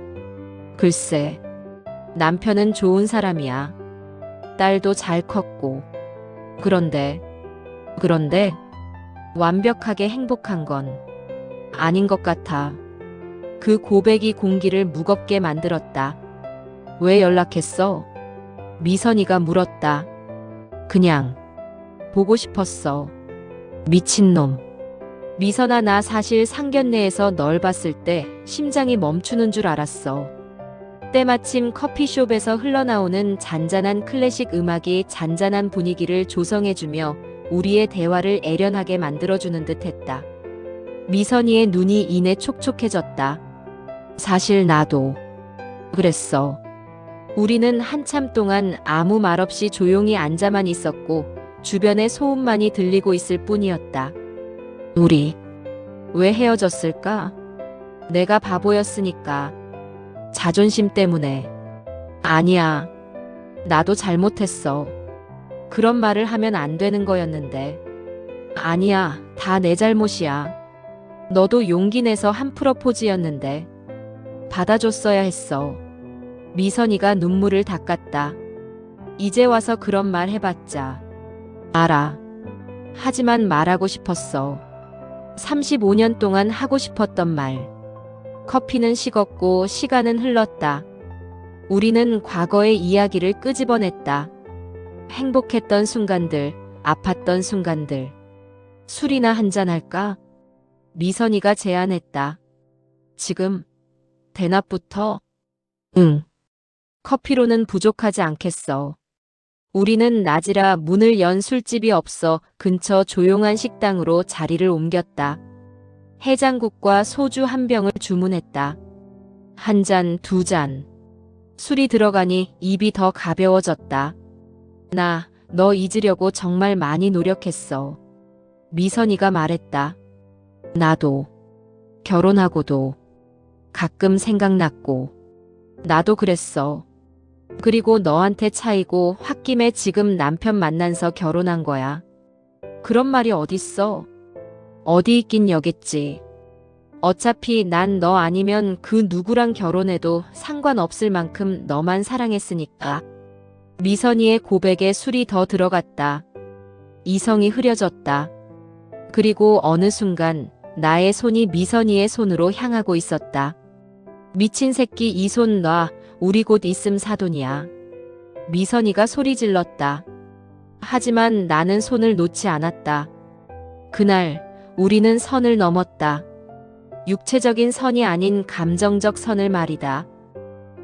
Speaker 3: 글쎄, 남편은 좋은 사람이야. 딸도 잘 컸고. 그런데 완벽하게 행복한 건 아닌 것 같아. 그 고백이 공기를 무겁게 만들었다. 왜 연락했어? 미선이가 물었다. 그냥 보고 싶었어. 미친놈. 미선아, 나 사실 상견례에서 널 봤을 때 심장이 멈추는 줄 알았어. 때마침 커피숍에서 흘러나오는 잔잔한 클래식 음악이 잔잔한 분위기를 조성해주며 우리의 대화를 애련하게 만들어주는 듯 했다. 미선이의 눈이 이내 촉촉해졌다. 사실 나도 그랬어. 우리는 한참 동안 아무 말 없이 조용히 앉아만 있었고 주변의 소음만이 들리고 있을 뿐이었다. 우리 왜 헤어졌을까? 내가 바보였으니까. 자존심 때문에. 아니야. 나도 잘못했어. 그런 말을 하면 안 되는 거였는데. 아니야. 다 내 잘못이야. 너도 용기 내서 한 프로포즈였는데. 받아줬어야 했어. 미선이가 눈물을 닦았다. 이제 와서 그런 말 해봤자. 알아. 하지만 말하고 싶었어. 35년 동안 하고 싶었던 말. 커피는 식었고 시간은 흘렀다. 우리는 과거의 이야기를 끄집어냈다. 행복했던 순간들, 아팠던 순간들. 술이나 한잔 할까? 미선이가 제안했다. 지금 대낮부터? 응. 커피로는 부족하지 않겠어. 우리는 낮이라 문을 연 술집이 없어 근처 조용한 식당으로 자리를 옮겼다. 해장국과 소주 한 병을 주문했다. 한 잔, 두 잔. 술이 들어가니 입이 더 가벼워졌다. 너 잊으려고 정말 많이 노력했어. 미선이가 말했다. 나도. 결혼하고도 가끔 생각났고. 나도 그랬어. 그리고 너한테 차이고 홧김에 지금 남편 만나서 결혼한 거야. 그런 말이 어딨어? 어디 있긴 여겠지. 어차피 난 너 아니면 그 누구랑 결혼해도 상관없을 만큼 너만 사랑했으니까. 미선이의 고백에 술이 더 들어갔다. 이성이 흐려졌다. 그리고 어느 순간 나의 손이 미선이의 손으로 향하고 있었다. 미친 새끼 이 손 놔. 우리 곧 있음 사돈이야. 미선이가 소리 질렀다. 하지만 나는 손을 놓지 않았다. 그날 우리는 선을 넘었다. 육체적인 선이 아닌 감정적 선을 말이다.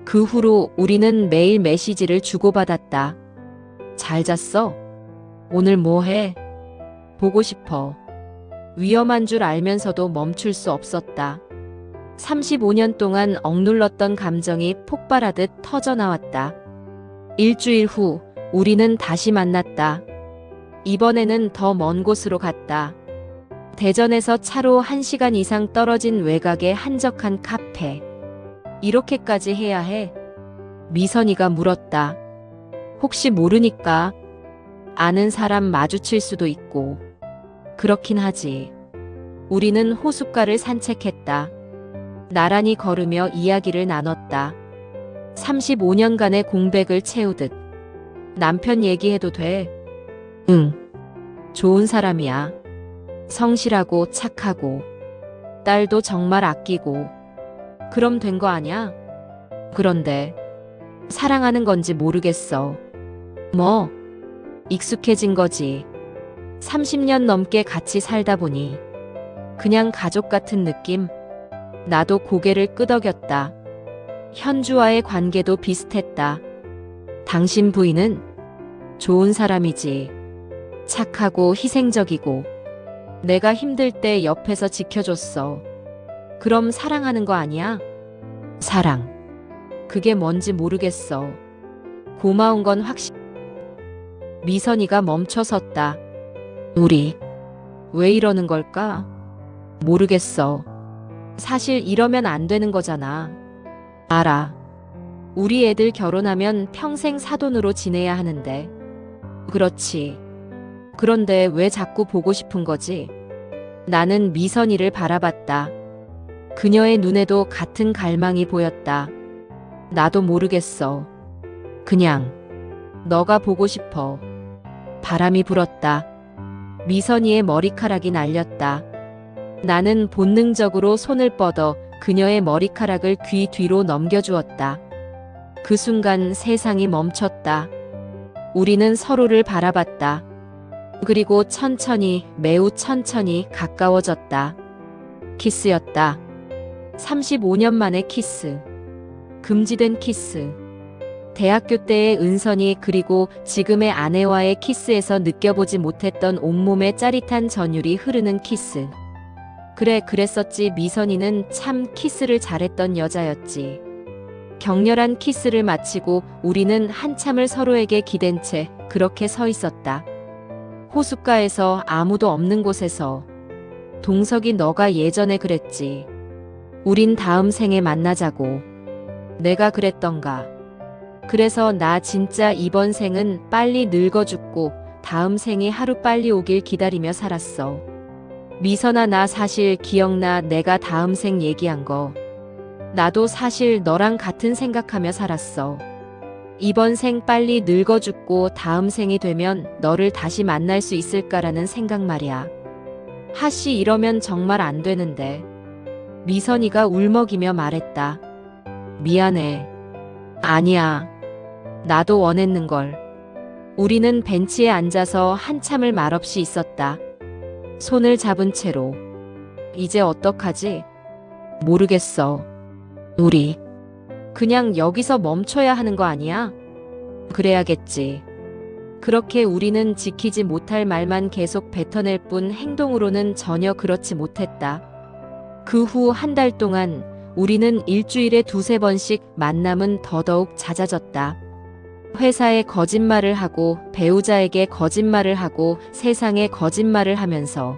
Speaker 3: 그 후로 우리는 매일 메시지를 주고받았다. 잘 잤어? 오늘 뭐 해? 보고 싶어. 위험한 줄 알면서도 멈출 수 없었다. 35년 동안 억눌렀던 감정이 폭발하듯 터져나왔다. 일주일 후 우리는 다시 만났다. 이번에는 더 먼 곳으로 갔다. 대전에서 차로 1시간 이상 떨어진 외곽의 한적한 카페. 이렇게까지 해야 해? 미선이가 물었다. 혹시 모르니까. 아는 사람 마주칠 수도 있고. 그렇긴 하지. 우리는 호숫가를 산책했다. 나란히 걸으며 이야기를 나눴다. 35년간의 공백을 채우듯. 남편 얘기해도 돼? 응. 좋은 사람이야. 성실하고 착하고. 딸도 정말 아끼고. 그럼 된 거 아냐? 그런데 사랑하는 건지 모르겠어. 뭐? 익숙해진 거지. 30년 넘게 같이 살다 보니. 그냥 가족 같은 느낌? 나도 고개를 끄덕였다. 현주와의 관계도 비슷했다. 당신 부인은 좋은 사람이지. 착하고 희생적이고. 내가 힘들 때 옆에서 지켜줬어. 그럼 사랑하는 거 아니야? 사랑. 그게 뭔지 모르겠어. 고마운 건 미선이가 멈춰섰다. 우리 왜 이러는 걸까? 모르겠어. 사실 이러면 안 되는 거잖아. 알아. 우리 애들 결혼하면 평생 사돈으로 지내야 하는데. 그렇지. 그런데 왜 자꾸 보고 싶은 거지? 나는 미선이를 바라봤다. 그녀의 눈에도 같은 갈망이 보였다. 나도 모르겠어. 그냥 너가 보고 싶어. 바람이 불었다. 미선이의 머리카락이 날렸다. 나는 본능적으로 손을 뻗어 그녀의 머리카락을 귀 뒤로 넘겨주었다. 그 순간 세상이 멈췄다. 우리는 서로를 바라봤다. 그리고 천천히, 매우 천천히 가까워졌다. 키스였다. 35년 만의 키스. 금지된 키스. 대학교 때의 은선이 그리고 지금의 아내와의 키스에서 느껴보지 못했던 온몸의 짜릿한 전율이 흐르는 키스. 그래, 그랬었지. 미선이는 참 키스를 잘했던 여자였지. 격렬한 키스를 마치고 우리는 한참을 서로에게 기댄 채 그렇게 서 있었다. 호숫가에서 아무도 없는 곳에서. 동석이 너가 예전에 그랬지. 우린 다음 생에 만나자고. 내가 그랬던가. 그래서 나 진짜 이번 생은 빨리 늙어 죽고 다음 생이 하루 빨리 오길 기다리며 살았어. 미선아, 나 사실 기억나? 내가 다음 생 얘기한 거. 나도 사실 너랑 같은 생각하며 살았어. 이번 생 빨리 늙어 죽고 다음 생이 되면 너를 다시 만날 수 있을까라는 생각 말이야. 하씨, 이러면 정말 안 되는데. 미선이가 울먹이며 말했다. 미안해. 아니야. 나도 원했는걸. 우리는 벤치에 앉아서 한참을 말없이 있었다. 손을 잡은 채로. 이제 어떡하지? 모르겠어. 우리 그냥 여기서 멈춰야 하는 거 아니야? 그래야겠지. 그렇게 우리는 지키지 못할 말만 계속 뱉어낼 뿐 행동으로는 전혀 그렇지 못했다. 그 후 한 달 동안 우리는 일주일에 2~3번씩 만남은 더더욱 잦아졌다. 회사에 거짓말을 하고 배우자에게 거짓말을 하고 세상에 거짓말을 하면서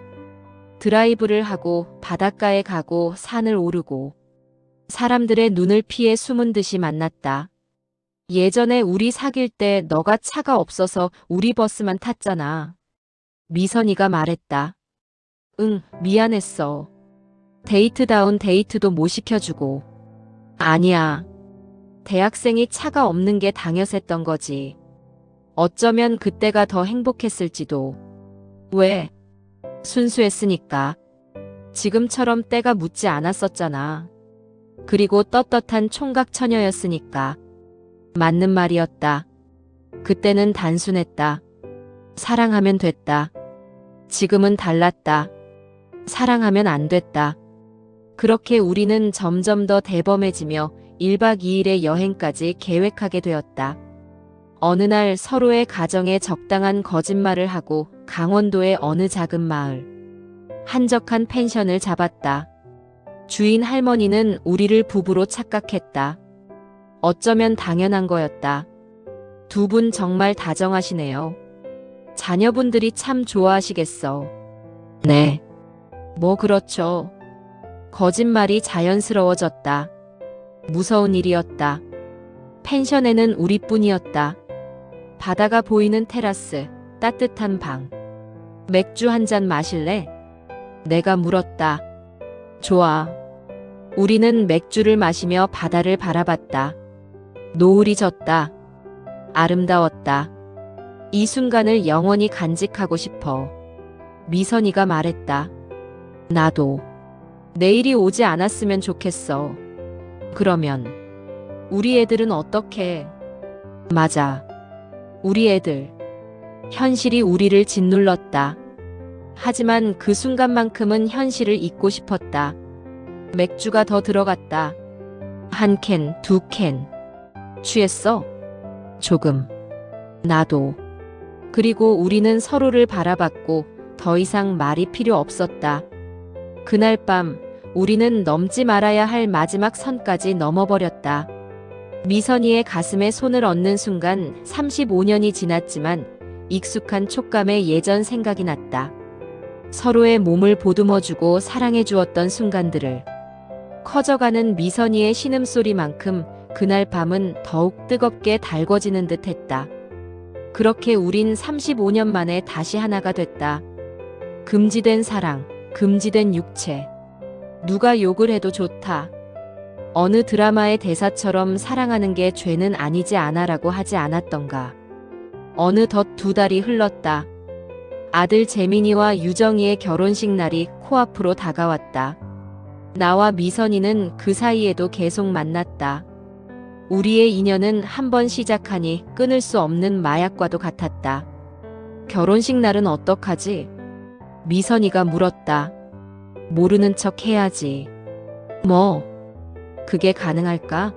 Speaker 3: 드라이브를 하고 바닷가에 가고 산을 오르고 사람들의 눈을 피해 숨은 듯이 만났다. 예전에 우리 사귈 때 너가 차가 없어서 우리 버스만 탔잖아. 미선이가 말했다. 응, 미안했어. 데이트다운 데이트도 못 시켜주고. 아니야. 대학생이 차가 없는 게 당연했던 거지. 어쩌면 그때가 더 행복했을지도. 왜? 순수했으니까. 지금처럼 때가 묻지 않았었잖아. 그리고 떳떳한 총각 처녀였으니까. 맞는 말이었다. 그때는 단순했다. 사랑하면 됐다. 지금은 달랐다. 사랑하면 안 됐다. 그렇게 우리는 점점 더 대범해지며 1박 2일의 여행까지 계획하게 되었다. 어느 날 서로의 가정에 적당한 거짓말을 하고 강원도의 어느 작은 마을, 한적한 펜션을 잡았다. 주인 할머니는 우리를 부부로 착각했다. 어쩌면 당연한 거였다. 두 분 정말 다정하시네요. 자녀분들이 참 좋아하시겠어. 네. 뭐 그렇죠. 거짓말이 자연스러워졌다. 무서운 일이었다. 펜션에는 우리뿐이었다. 바다가 보이는 테라스, 따뜻한 방. 맥주 한 잔 마실래? 내가 물었다. 좋아. 우리는 맥주를 마시며 바다를 바라봤다. 노을이 졌다. 아름다웠다. 이 순간을 영원히 간직하고 싶어. 미선이가 말했다. 나도. 내일이 오지 않았으면 좋겠어. 그러면 우리 애들은 어떻게? 맞아. 우리 애들. 현실이 우리를 짓눌렀다. 하지만 그 순간만큼은 현실을 잊고 싶었다. 맥주가 더 들어갔다. 한 캔, 두 캔. 취했어? 조금. 나도. 그리고 우리는 서로를 바라봤고 더 이상 말이 필요 없었다. 그날 밤 우리는 넘지 말아야 할 마지막 선까지 넘어버렸다. 미선이의 가슴에 손을 얹는 순간 35년이 지났지만 익숙한 촉감에 예전 생각이 났다. 서로의 몸을 보듬어주고 사랑해주었던 순간들을. 커져가는 미선이의 신음소리만큼 그날 밤은 더욱 뜨겁게 달궈지는 듯 했다. 그렇게 우린 35년 만에 다시 하나가 됐다. 금지된 사랑, 금지된 육체. 누가 욕을 해도 좋다. 어느 드라마의 대사처럼 사랑하는 게 죄는 아니지 않아라고 하지 않았던가. 어느덧 2달이 흘렀다. 아들 재민이와 유정이의 결혼식 날이 코앞으로 다가왔다. 나와 미선이는 그 사이에도 계속 만났다. 우리의 인연은 한번 시작하니 끊을 수 없는 마약과도 같았다. 결혼식 날은 어떡하지? 미선이가 물었다. 모르는 척 해야지. 뭐? 그게 가능할까?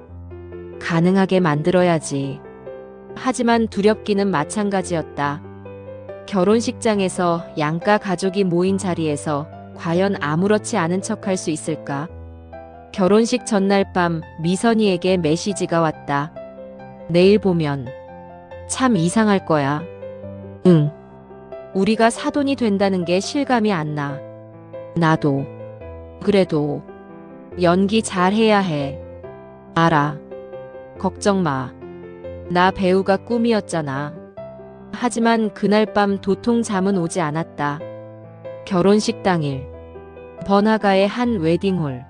Speaker 3: 가능하게 만들어야지. 하지만 두렵기는 마찬가지였다. 결혼식장에서 양가 가족이 모인 자리에서 과연 아무렇지 않은 척할 수 있을까? 결혼식 전날 밤 미선이에게 메시지가 왔다. 내일 보면 참 이상할 거야. 응. 우리가 사돈이 된다는 게 실감이 안 나. 나도. 그래도 연기 잘해야 해. 알아. 걱정 마. 나 배우가 꿈이었잖아. 하지만 그날 밤 도통 잠은 오지 않았다. 결혼식 당일. 번화가의 한 웨딩홀.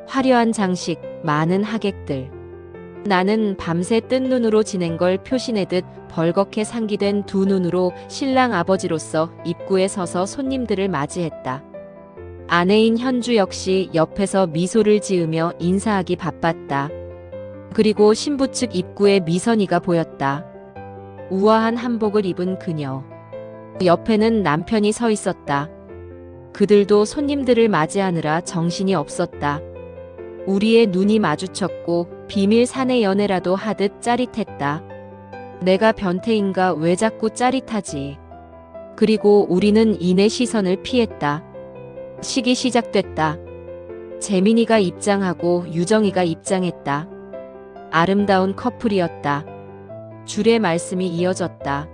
Speaker 3: 화려한 장식, 많은 하객들. 나는 밤새 뜬 눈으로 지낸 걸 표시내듯 벌겋게 상기된 두 눈으로 신랑 아버지로서 입구에 서서 손님들을 맞이했다. 아내인 현주 역시 옆에서 미소를 지으며 인사하기 바빴다. 그리고 신부 측 입구에 미선이가 보였다. 우아한 한복을 입은 그녀. 옆에는 남편이 서 있었다. 그들도 손님들을 맞이하느라 정신이 없었다. 우리의 눈이 마주쳤고 비밀 사내 연애라도 하듯 짜릿했다. 내가 변태인가 왜 자꾸 짜릿하지. 그리고 우리는 이내 시선을 피했다. 식이 시작됐다. 재민이가 입장하고 유정이가 입장했다. 아름다운 커플이었다. 줄의 말씀이 이어졌다.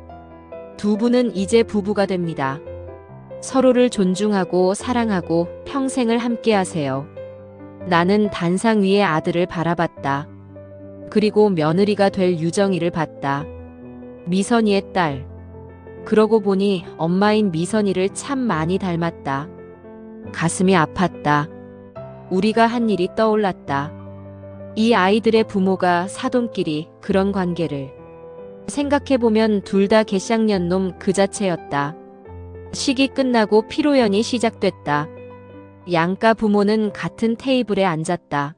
Speaker 3: 두 분은 이제 부부가 됩니다. 서로를 존중하고 사랑하고 평생을 함께하세요. 나는 단상 위의 아들을 바라봤다. 그리고 며느리가 될 유정이를 봤다. 미선이의 딸. 그러고 보니 엄마인 미선이를 참 많이 닮았다. 가슴이 아팠다. 우리가 한 일이 떠올랐다. 이 아이들의 부모가 사돈끼리 그런 관계를. 생각해보면 둘 다 개쌍년 놈 그 자체였다. 식이 끝나고 피로연이 시작됐다. 양가 부모는 같은 테이블에 앉았다.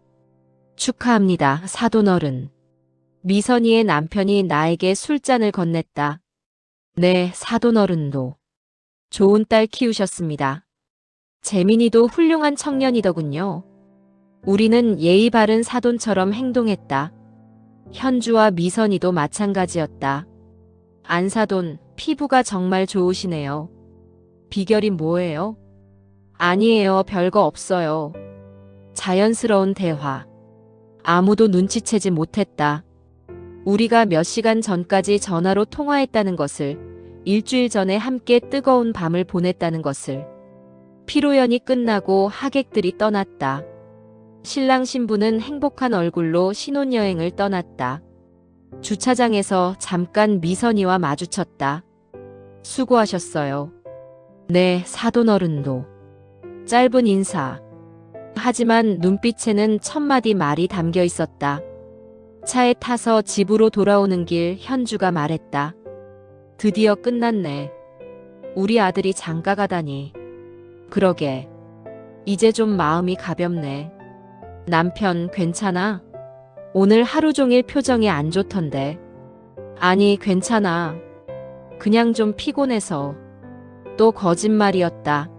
Speaker 3: 축하합니다, 사돈어른. 미선이의 남편이 나에게 술잔을 건넸다. 네, 사돈어른도. 좋은 딸 키우셨습니다. 재민이도 훌륭한 청년이더군요. 우리는 예의 바른 사돈처럼 행동했다. 현주와 미선이도 마찬가지였다. 안사돈, 피부가 정말 좋으시네요. 비결이 뭐예요? 아니에요, 별거 없어요. 자연스러운 대화. 아무도 눈치채지 못했다. 우리가 몇 시간 전까지 전화로 통화했다는 것을, 일주일 전에 함께 뜨거운 밤을 보냈다는 것을. 피로연이 끝나고 하객들이 떠났다. 신랑 신부는 행복한 얼굴로 신혼여행을 떠났다. 주차장에서 잠깐 미선이와 마주쳤다. 수고하셨어요. 네, 사돈어른도. 짧은 인사. 하지만 눈빛에는 천마디 말이 담겨 있었다. 차에 타서 집으로 돌아오는 길 현주가 말했다. 드디어 끝났네. 우리 아들이 장가 가다니. 그러게. 이제 좀 마음이 가볍네. 남편 괜찮아? 오늘 하루 종일 표정이 안 좋던데. 아니, 괜찮아. 그냥 좀 피곤해서. 또 거짓말이었다.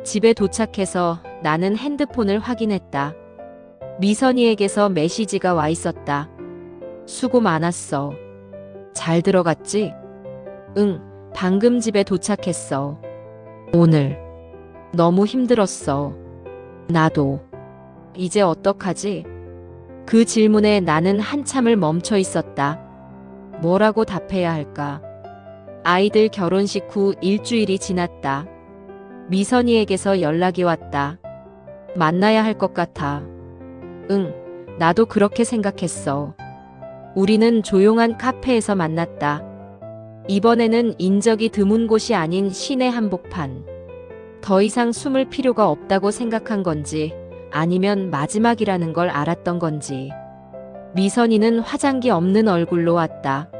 Speaker 3: 집에 도착해서 나는 핸드폰을 확인했다. 미선이에게서 메시지가 와 있었다. 수고 많았어. 잘 들어갔지? 응, 방금 집에 도착했어. 오늘 너무 힘들었어. 나도. 이제 어떡하지? 그 질문에 나는 한참을 멈춰 있었다. 뭐라고 답해야 할까? 아이들 결혼식 후 일주일이 지났다. 미선이에게서 연락이 왔다. 만나야 할 것 같아. 응, 나도 그렇게 생각했어. 우리는 조용한 카페에서 만났다. 이번에는 인적이 드문 곳이 아닌 시내 한복판. 더 이상 숨을 필요가 없다고 생각한 건지 아니면 마지막이라는 걸 알았던 건지. 미선이는 화장기 없는 얼굴로 왔다.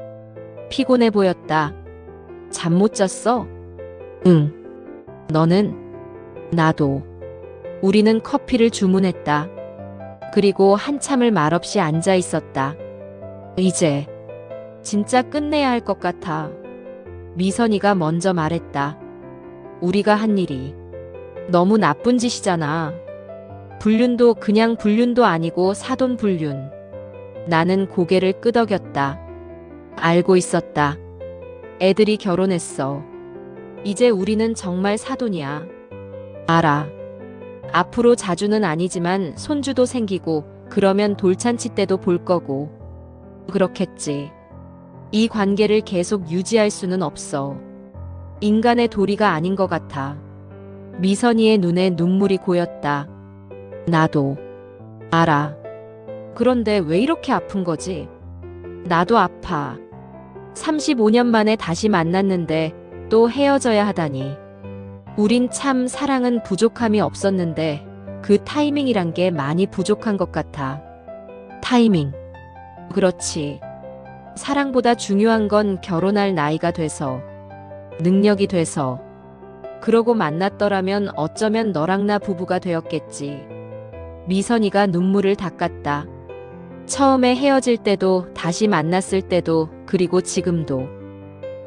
Speaker 3: 피곤해 보였다. 잠 못 잤어? 응. 너는? 나도. 우리는 커피를 주문했다. 그리고 한참을 말없이 앉아 있었다. 이제 진짜 끝내야 할 것 같아. 미선이가 먼저 말했다. 우리가 한 일이 너무 나쁜 짓이잖아. 불륜도 그냥 불륜도 아니고 사돈 불륜. 나는 고개를 끄덕였다. 알고 있었다. 애들이 결혼했어. 이제 우리는 정말 사돈이야. 알아. 앞으로 자주는 아니지만 손주도 생기고 그러면 돌잔치 때도 볼 거고. 그렇겠지. 이 관계를 계속 유지할 수는 없어. 인간의 도리가 아닌 것 같아. 미선이의 눈에 눈물이 고였다. 나도. 알아. 그런데 왜 이렇게 아픈 거지? 나도 아파. 35년 만에 다시 만났는데 또 헤어져야 하다니. 우린 참 사랑은 부족함이 없었는데 그 타이밍이란 게 많이 부족한 것 같아. 타이밍. 그렇지. 사랑보다 중요한 건 결혼할 나이가 돼서, 능력이 돼서. 그러고 만났더라면 어쩌면 너랑 나 부부가 되었겠지. 미선이가 눈물을 닦았다. 처음에 헤어질 때도 다시 만났을 때도 그리고 지금도.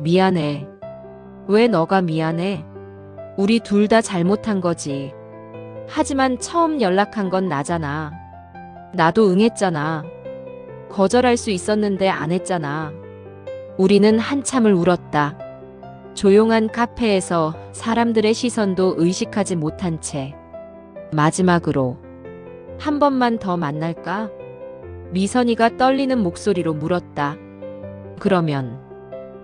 Speaker 3: 미안해. 왜 너가 미안해? 우리 둘 다 잘못한 거지. 하지만 처음 연락한 건 나잖아. 나도 응했잖아. 거절할 수 있었는데 안 했잖아. 우리는 한참을 울었다. 조용한 카페에서 사람들의 시선도 의식하지 못한 채. 마지막으로 한 번만 더 만날까? 미선이가 떨리는 목소리로 물었다. 그러면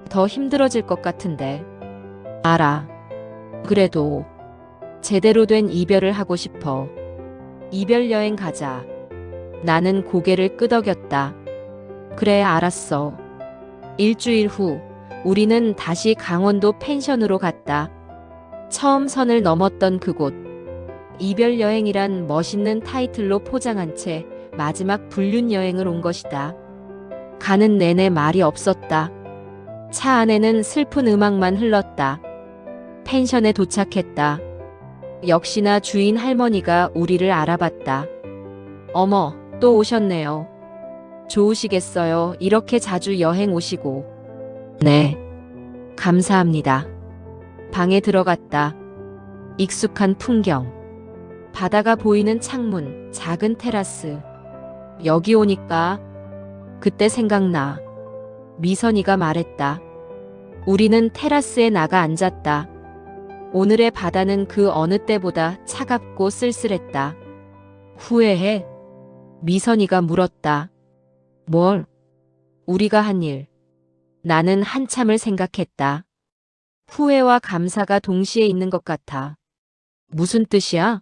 Speaker 3: 더 힘들어질 것 같은데. 알아. 그래도 제대로 된 이별을 하고 싶어. 이별 여행 가자. 나는 고개를 끄덕였다. 그래, 알았어. 일주일 후 우리는 다시 강원도 펜션으로 갔다. 처음 선을 넘었던 그곳. 이별 여행이란 멋있는 타이틀로 포장한 채 마지막 불륜 여행을 온 것이다. 가는 내내 말이 없었다. 차 안에는 슬픈 음악만 흘렀다. 펜션에 도착했다. 역시나 주인 할머니가 우리를 알아봤다. 어머, 또 오셨네요. 좋으시겠어요. 이렇게 자주 여행 오시고. 네. 감사합니다. 방에 들어갔다. 익숙한 풍경. 바다가 보이는 창문, 작은 테라스. 여기 오니까 그때 생각나. 미선이가 말했다. 우리는 테라스에 나가 앉았다. 오늘의 바다는 그 어느 때보다 차갑고 쓸쓸했다. 후회해? 미선이가 물었다. 뭘? 우리가 한 일. 나는 한참을 생각했다. 후회와 감사가 동시에 있는 것 같아. 무슨 뜻이야?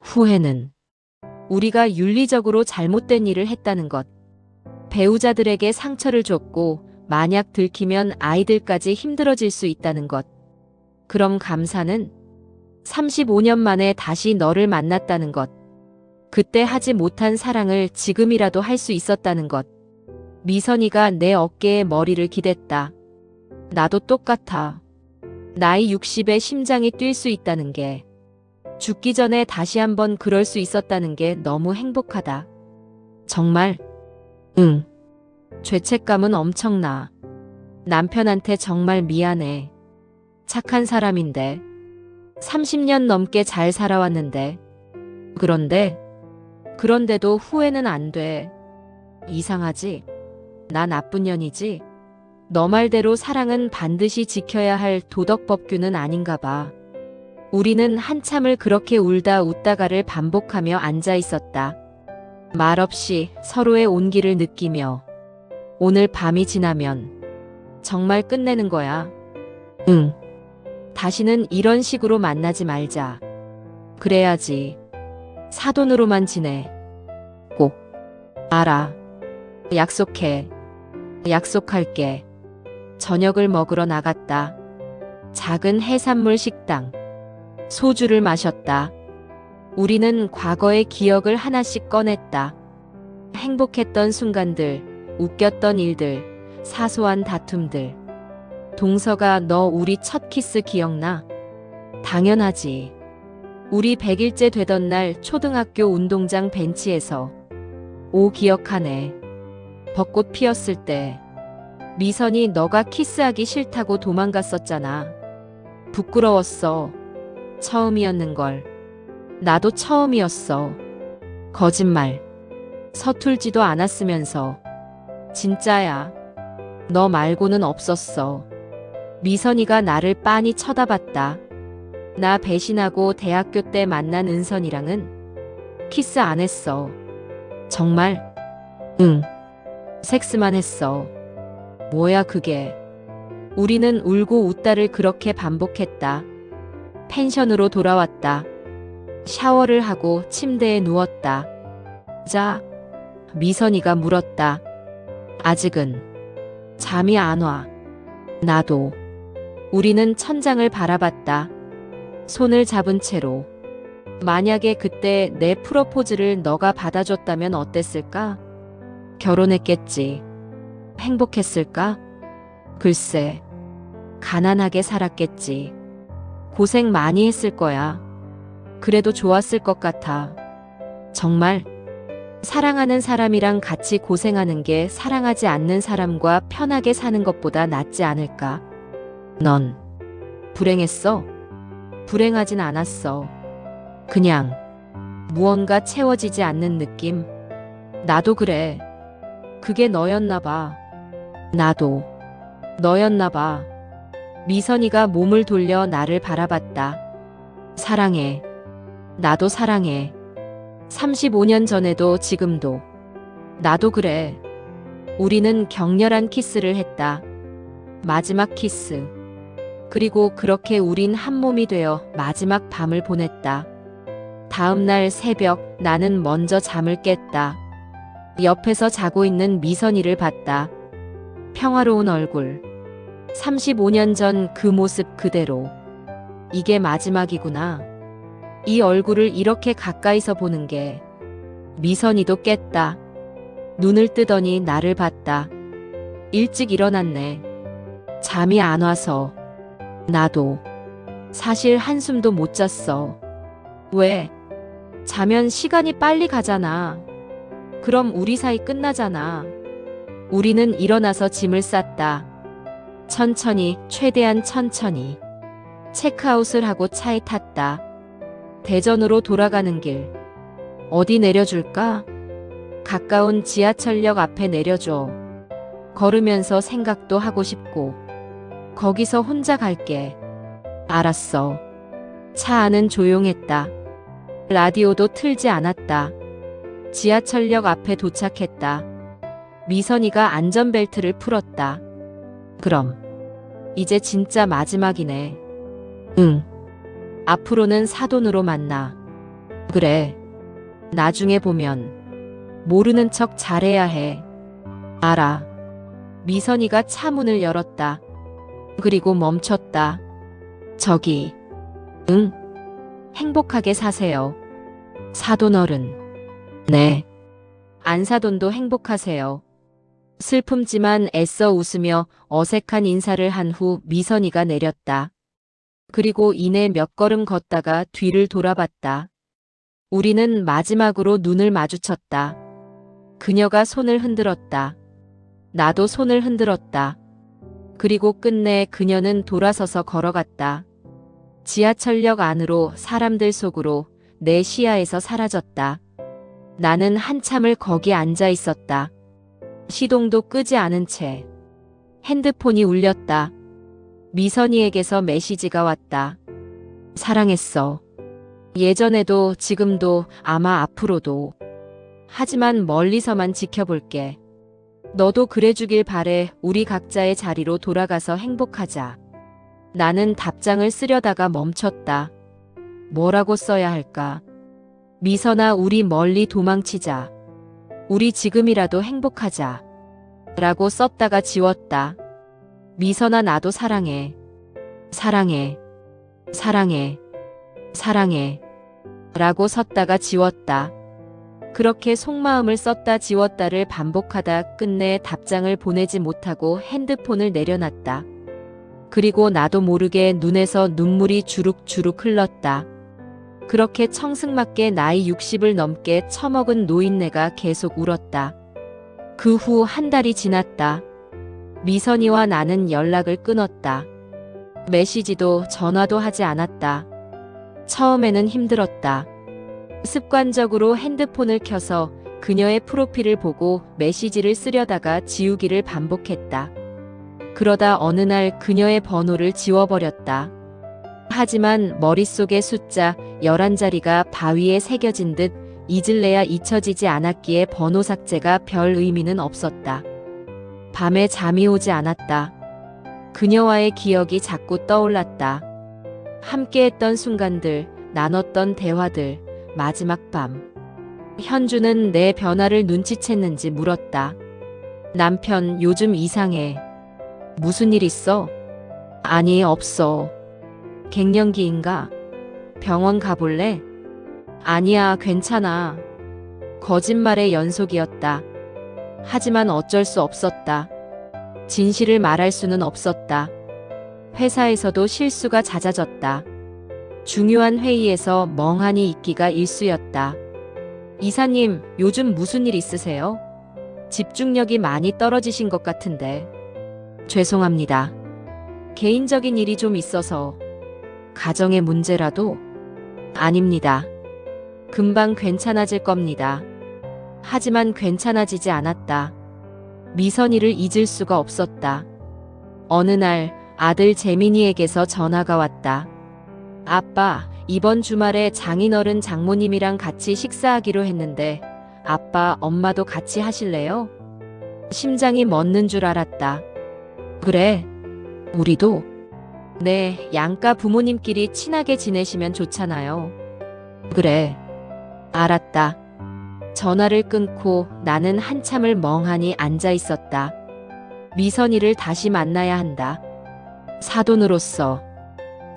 Speaker 3: 후회는 우리가 윤리적으로 잘못된 일을 했다는 것. 배우자들에게 상처를 줬고 만약 들키면 아이들까지 힘들어질 수 있다는 것. 그럼 감사는 35년 만에 다시 너를 만났다는 것. 그때 하지 못한 사랑을 지금이라도 할 수 있었다는 것. 미선이가 내 어깨에 머리를 기댔다. 나도 똑같아. 나이 60에 심장이 뛸 수 있다는 게, 죽기 전에 다시 한번 그럴 수 있었다는 게 너무 행복하다. 정말? 응. 죄책감은 엄청나. 남편한테 정말 미안해. 착한 사람인데. 30년 넘게 잘 살아왔는데. 그런데도 후회는 안 돼. 이상하지? 나 나쁜 년이지? 너 말대로 사랑은 반드시 지켜야 할 도덕법규는 아닌가 봐. 우리는 한참을 그렇게 울다 웃다가를 반복하며 앉아 있었다. 말없이 서로의 온기를 느끼며. 오늘 밤이 지나면 정말 끝내는 거야. 응. 다시는 이런 식으로 만나지 말자. 그래야지. 사돈으로만 지내. 꼭. 알아. 약속해. 약속할게. 저녁을 먹으러 나갔다. 작은 해산물 식당. 소주를 마셨다. 우리는 과거의 기억을 하나씩 꺼냈다. 행복했던 순간들, 웃겼던 일들, 사소한 다툼들. 동서가 너 우리 첫 키스 기억나? 당연하지. 우리 100일째 되던 날 초등학교 운동장 벤치에서. 기억하네. 벚꽃 피었을 때. 미선이 너가 키스하기 싫다고 도망갔었잖아. 부끄러웠어. 처음이었는걸. 나도 처음이었어. 거짓말. 서툴지도 않았으면서. 진짜야. 너 말고는 없었어. 미선이가 나를 빤히 쳐다봤다. 나 배신하고 대학교 때 만난 은선이랑은 키스 안 했어. 정말? 응. 섹스만 했어. 뭐야 그게. 우리는 울고 웃다를 그렇게 반복했다. 펜션으로 돌아왔다. 샤워를 하고 침대에 누웠다. 자, 미선이가 물었다. 아직은. 잠이 안 와. 나도. 우리는 천장을 바라봤다. 손을 잡은 채로. 만약에 그때 내 프로포즈를 너가 받아줬다면 어땠을까? 결혼했겠지. 행복했을까? 글쎄. 가난하게 살았겠지. 고생 많이 했을 거야. 그래도 좋았을 것 같아. 정말. 사랑하는 사람이랑 같이 고생하는 게 사랑하지 않는 사람과 편하게 사는 것보다 낫지 않을까? 넌 불행했어? 불행하진 않았어. 그냥 무언가 채워지지 않는 느낌? 나도 그래. 그게 너였나 봐. 나도 너였나 봐. 미선이가 몸을 돌려 나를 바라봤다. 사랑해. 나도 사랑해. 35년 전에도 지금도. 나도 그래. 우리는 격렬한 키스를 했다. 마지막 키스. 그리고 그렇게 우린 한 몸이 되어 마지막 밤을 보냈다. 다음 날 새벽 나는 먼저 잠을 깼다. 옆에서 자고 있는 미선이를 봤다. 평화로운 얼굴. 35년 전 그 모습 그대로. 이게 마지막이구나. 이 얼굴을 이렇게 가까이서 보는 게. 미선이도 깼다. 눈을 뜨더니 나를 봤다. 일찍 일어났네. 잠이 안 와서. 나도. 사실 한숨도 못 잤어. 왜? 자면 시간이 빨리 가잖아. 그럼 우리 사이 끝나잖아. 우리는 일어나서 짐을 쌌다. 천천히, 최대한 천천히. 체크아웃을 하고 차에 탔다. 대전으로 돌아가는 길. 어디 내려줄까? 가까운 지하철역 앞에 내려줘. 걸으면서 생각도 하고 싶고. 거기서 혼자 갈게. 알았어. 차 안은 조용했다. 라디오도 틀지 않았다. 지하철역 앞에 도착했다. 미선이가 안전벨트를 풀었다. 그럼 이제 진짜 마지막이네. 응. 앞으로는 사돈으로 만나. 그래. 나중에 보면 모르는 척 잘해야 해. 알아. 미선이가 차 문을 열었다. 그리고 멈췄다. 저기. 응. 행복하게 사세요. 사돈 어른. 네. 안사돈도 행복하세요. 슬픔지만 애써 웃으며 어색한 인사를 한 후 미선이가 내렸다. 그리고 이내 몇 걸음 걷다가 뒤를 돌아봤다. 우리는 마지막으로 눈을 마주쳤다. 그녀가 손을 흔들었다. 나도 손을 흔들었다. 그리고 끝내 그녀는 돌아서서 걸어갔다. 지하철역 안으로, 사람들 속으로, 내 시야에서 사라졌다. 나는 한참을 거기 앉아 있었다. 시동도 끄지 않은 채. 핸드폰이 울렸다. 미선이에게서 메시지가 왔다. 사랑했어. 예전에도 지금도 아마 앞으로도. 하지만 멀리서만 지켜볼게. 너도 그래주길 바래. 우리 각자의 자리로 돌아가서 행복하자. 나는 답장을 쓰려다가 멈췄다. 뭐라고 써야 할까? 미선아, 우리 멀리 도망치자. 우리 지금이라도 행복하자. 라고 썼다가 지웠다. 미선아, 나도 사랑해. 사랑해. 사랑해. 사랑해. 라고 썼다가 지웠다. 그렇게 속마음을 썼다 지웠다를 반복하다 끝내 답장을 보내지 못하고 핸드폰을 내려놨다. 그리고 나도 모르게 눈에서 눈물이 주룩주룩 흘렀다. 그렇게 청승맞게 나이 60을 넘게 처먹은 노인네가 계속 울었다. 그 후 한 달이 지났다. 미선이와 나는 연락을 끊었다. 메시지도 전화도 하지 않았다. 처음에는 힘들었다. 습관적으로 핸드폰을 켜서 그녀의 프로필을 보고 메시지를 쓰려다가 지우기를 반복했다. 그러다 어느 날 그녀의 번호를 지워버렸다. 하지만 머릿속의 숫자 11자리가 바위에 새겨진 듯 잊을래야 잊혀지지 않았기에 번호 삭제가 별 의미는 없었다. 밤에 잠이 오지 않았다. 그녀와의 기억이 자꾸 떠올랐다. 함께했던 순간들, 나눴던 대화들, 마지막 밤. 현주는 내 변화를 눈치챘는지 물었다. 남편, 요즘 이상해. 무슨 일 있어? 아니, 없어. 갱년기인가? 병원 가볼래? 아니야, 괜찮아. 거짓말의 연속이었다. 하지만 어쩔 수 없었다. 진실을 말할 수는 없었다. 회사에서도 실수가 잦아졌다. 중요한 회의에서 멍하니 있기가 일쑤였다. 이사님, 요즘 무슨 일 있으세요? 집중력이 많이 떨어지신 것 같은데. 죄송합니다. 개인적인 일이 좀 있어서. 가정의 문제라도? 아닙니다. 금방 괜찮아질 겁니다. 하지만 괜찮아지지 않았다. 미선이를 잊을 수가 없었다. 어느 날 아들 재민이에게서 전화가 왔다. 아빠, 이번 주말에 장인어른 장모님이랑 같이 식사하기로 했는데 아빠, 엄마도 같이 하실래요? 심장이 멎는 줄 알았다. 그래, 우리도? 네, 양가 부모님끼리 친하게 지내시면 좋잖아요. 그래, 알았다. 전화를 끊고 나는 한참을 멍하니 앉아 있었다. 미선이를 다시 만나야 한다. 사돈으로서.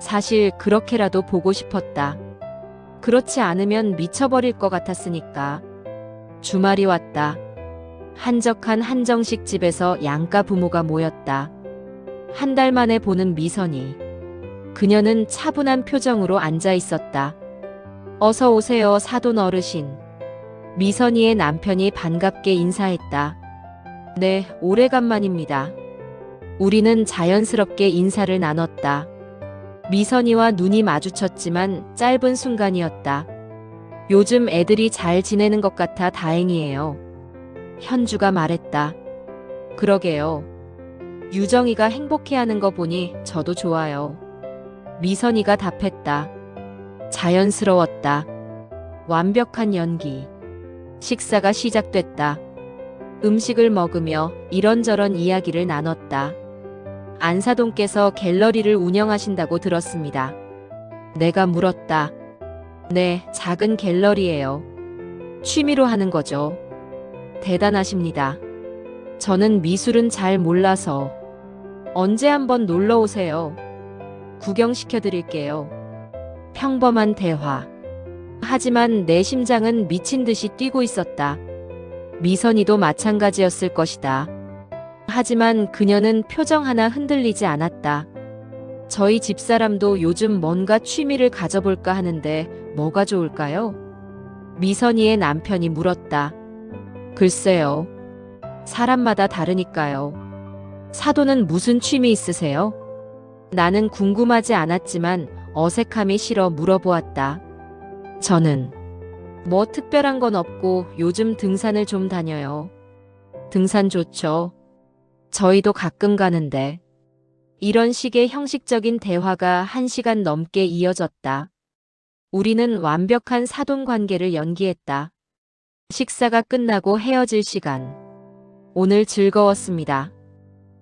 Speaker 3: 사실 그렇게라도 보고 싶었다. 그렇지 않으면 미쳐버릴 것 같았으니까. 주말이 왔다. 한적한 한정식 집에서 양가 부모가 모였다. 한 달 만에 보는 미선이. 그녀는 차분한 표정으로 앉아 있었다. 어서 오세요, 사돈 어르신. 미선이의 남편이 반갑게 인사했다. 네, 오래간만입니다. 우리는 자연스럽게 인사를 나눴다. 미선이와 눈이 마주쳤지만 짧은 순간이었다. 요즘 애들이 잘 지내는 것 같아 다행이에요. 현주가 말했다. 그러게요. 유정이가 행복해하는 거 보니 저도 좋아요. 미선이가 답했다. 자연스러웠다. 완벽한 연기. 식사가 시작됐다. 음식을 먹으며 이런저런 이야기를 나눴다. 안사돈께서 갤러리를 운영하신다고 들었습니다. 내가 물었다. 네, 작은 갤러리예요. 취미로 하는 거죠. 대단하십니다. 저는 미술은 잘 몰라서. 언제 한번 놀러 오세요. 구경시켜 드릴게요. 평범한 대화. 하지만 내 심장은 미친 듯이 뛰고 있었다. 미선이도 마찬가지였을 것이다. 하지만 그녀는 표정 하나 흔들리지 않았다. 저희 집사람도 요즘 뭔가 취미를 가져볼까 하는데 뭐가 좋을까요? 미선이의 남편이 물었다. 글쎄요. 사람마다 다르니까요. 사돈은 무슨 취미 있으세요? 나는 궁금하지 않았지만 어색함이 싫어 물어보았다. 저는 뭐 특별한 건 없고 요즘 등산을 좀 다녀요. 등산 좋죠. 저희도 가끔 가는데. 이런 식의 형식적인 대화가 1시간 넘게 이어졌다. 우리는 완벽한 사돈 관계를 연기했다. 식사가 끝나고 헤어질 시간. 오늘 즐거웠습니다.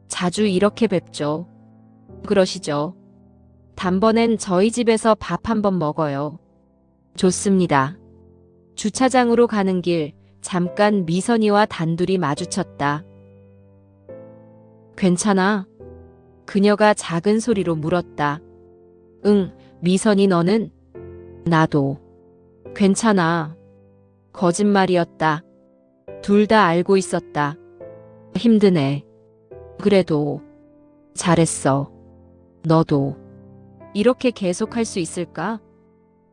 Speaker 3: 자주 이렇게 뵙죠. 그러시죠. 단번엔 저희 집에서 밥 한번 먹어요. 좋습니다. 주차장으로 가는 길, 잠깐 미선이와 단둘이 마주쳤다. 괜찮아? 그녀가 작은 소리로 물었다. 응, 미선이 너는? 나도. 괜찮아. 거짓말이었다. 둘 다 알고 있었다. 힘드네. 그래도 잘했어. 너도. 이렇게 계속할 수 있을까?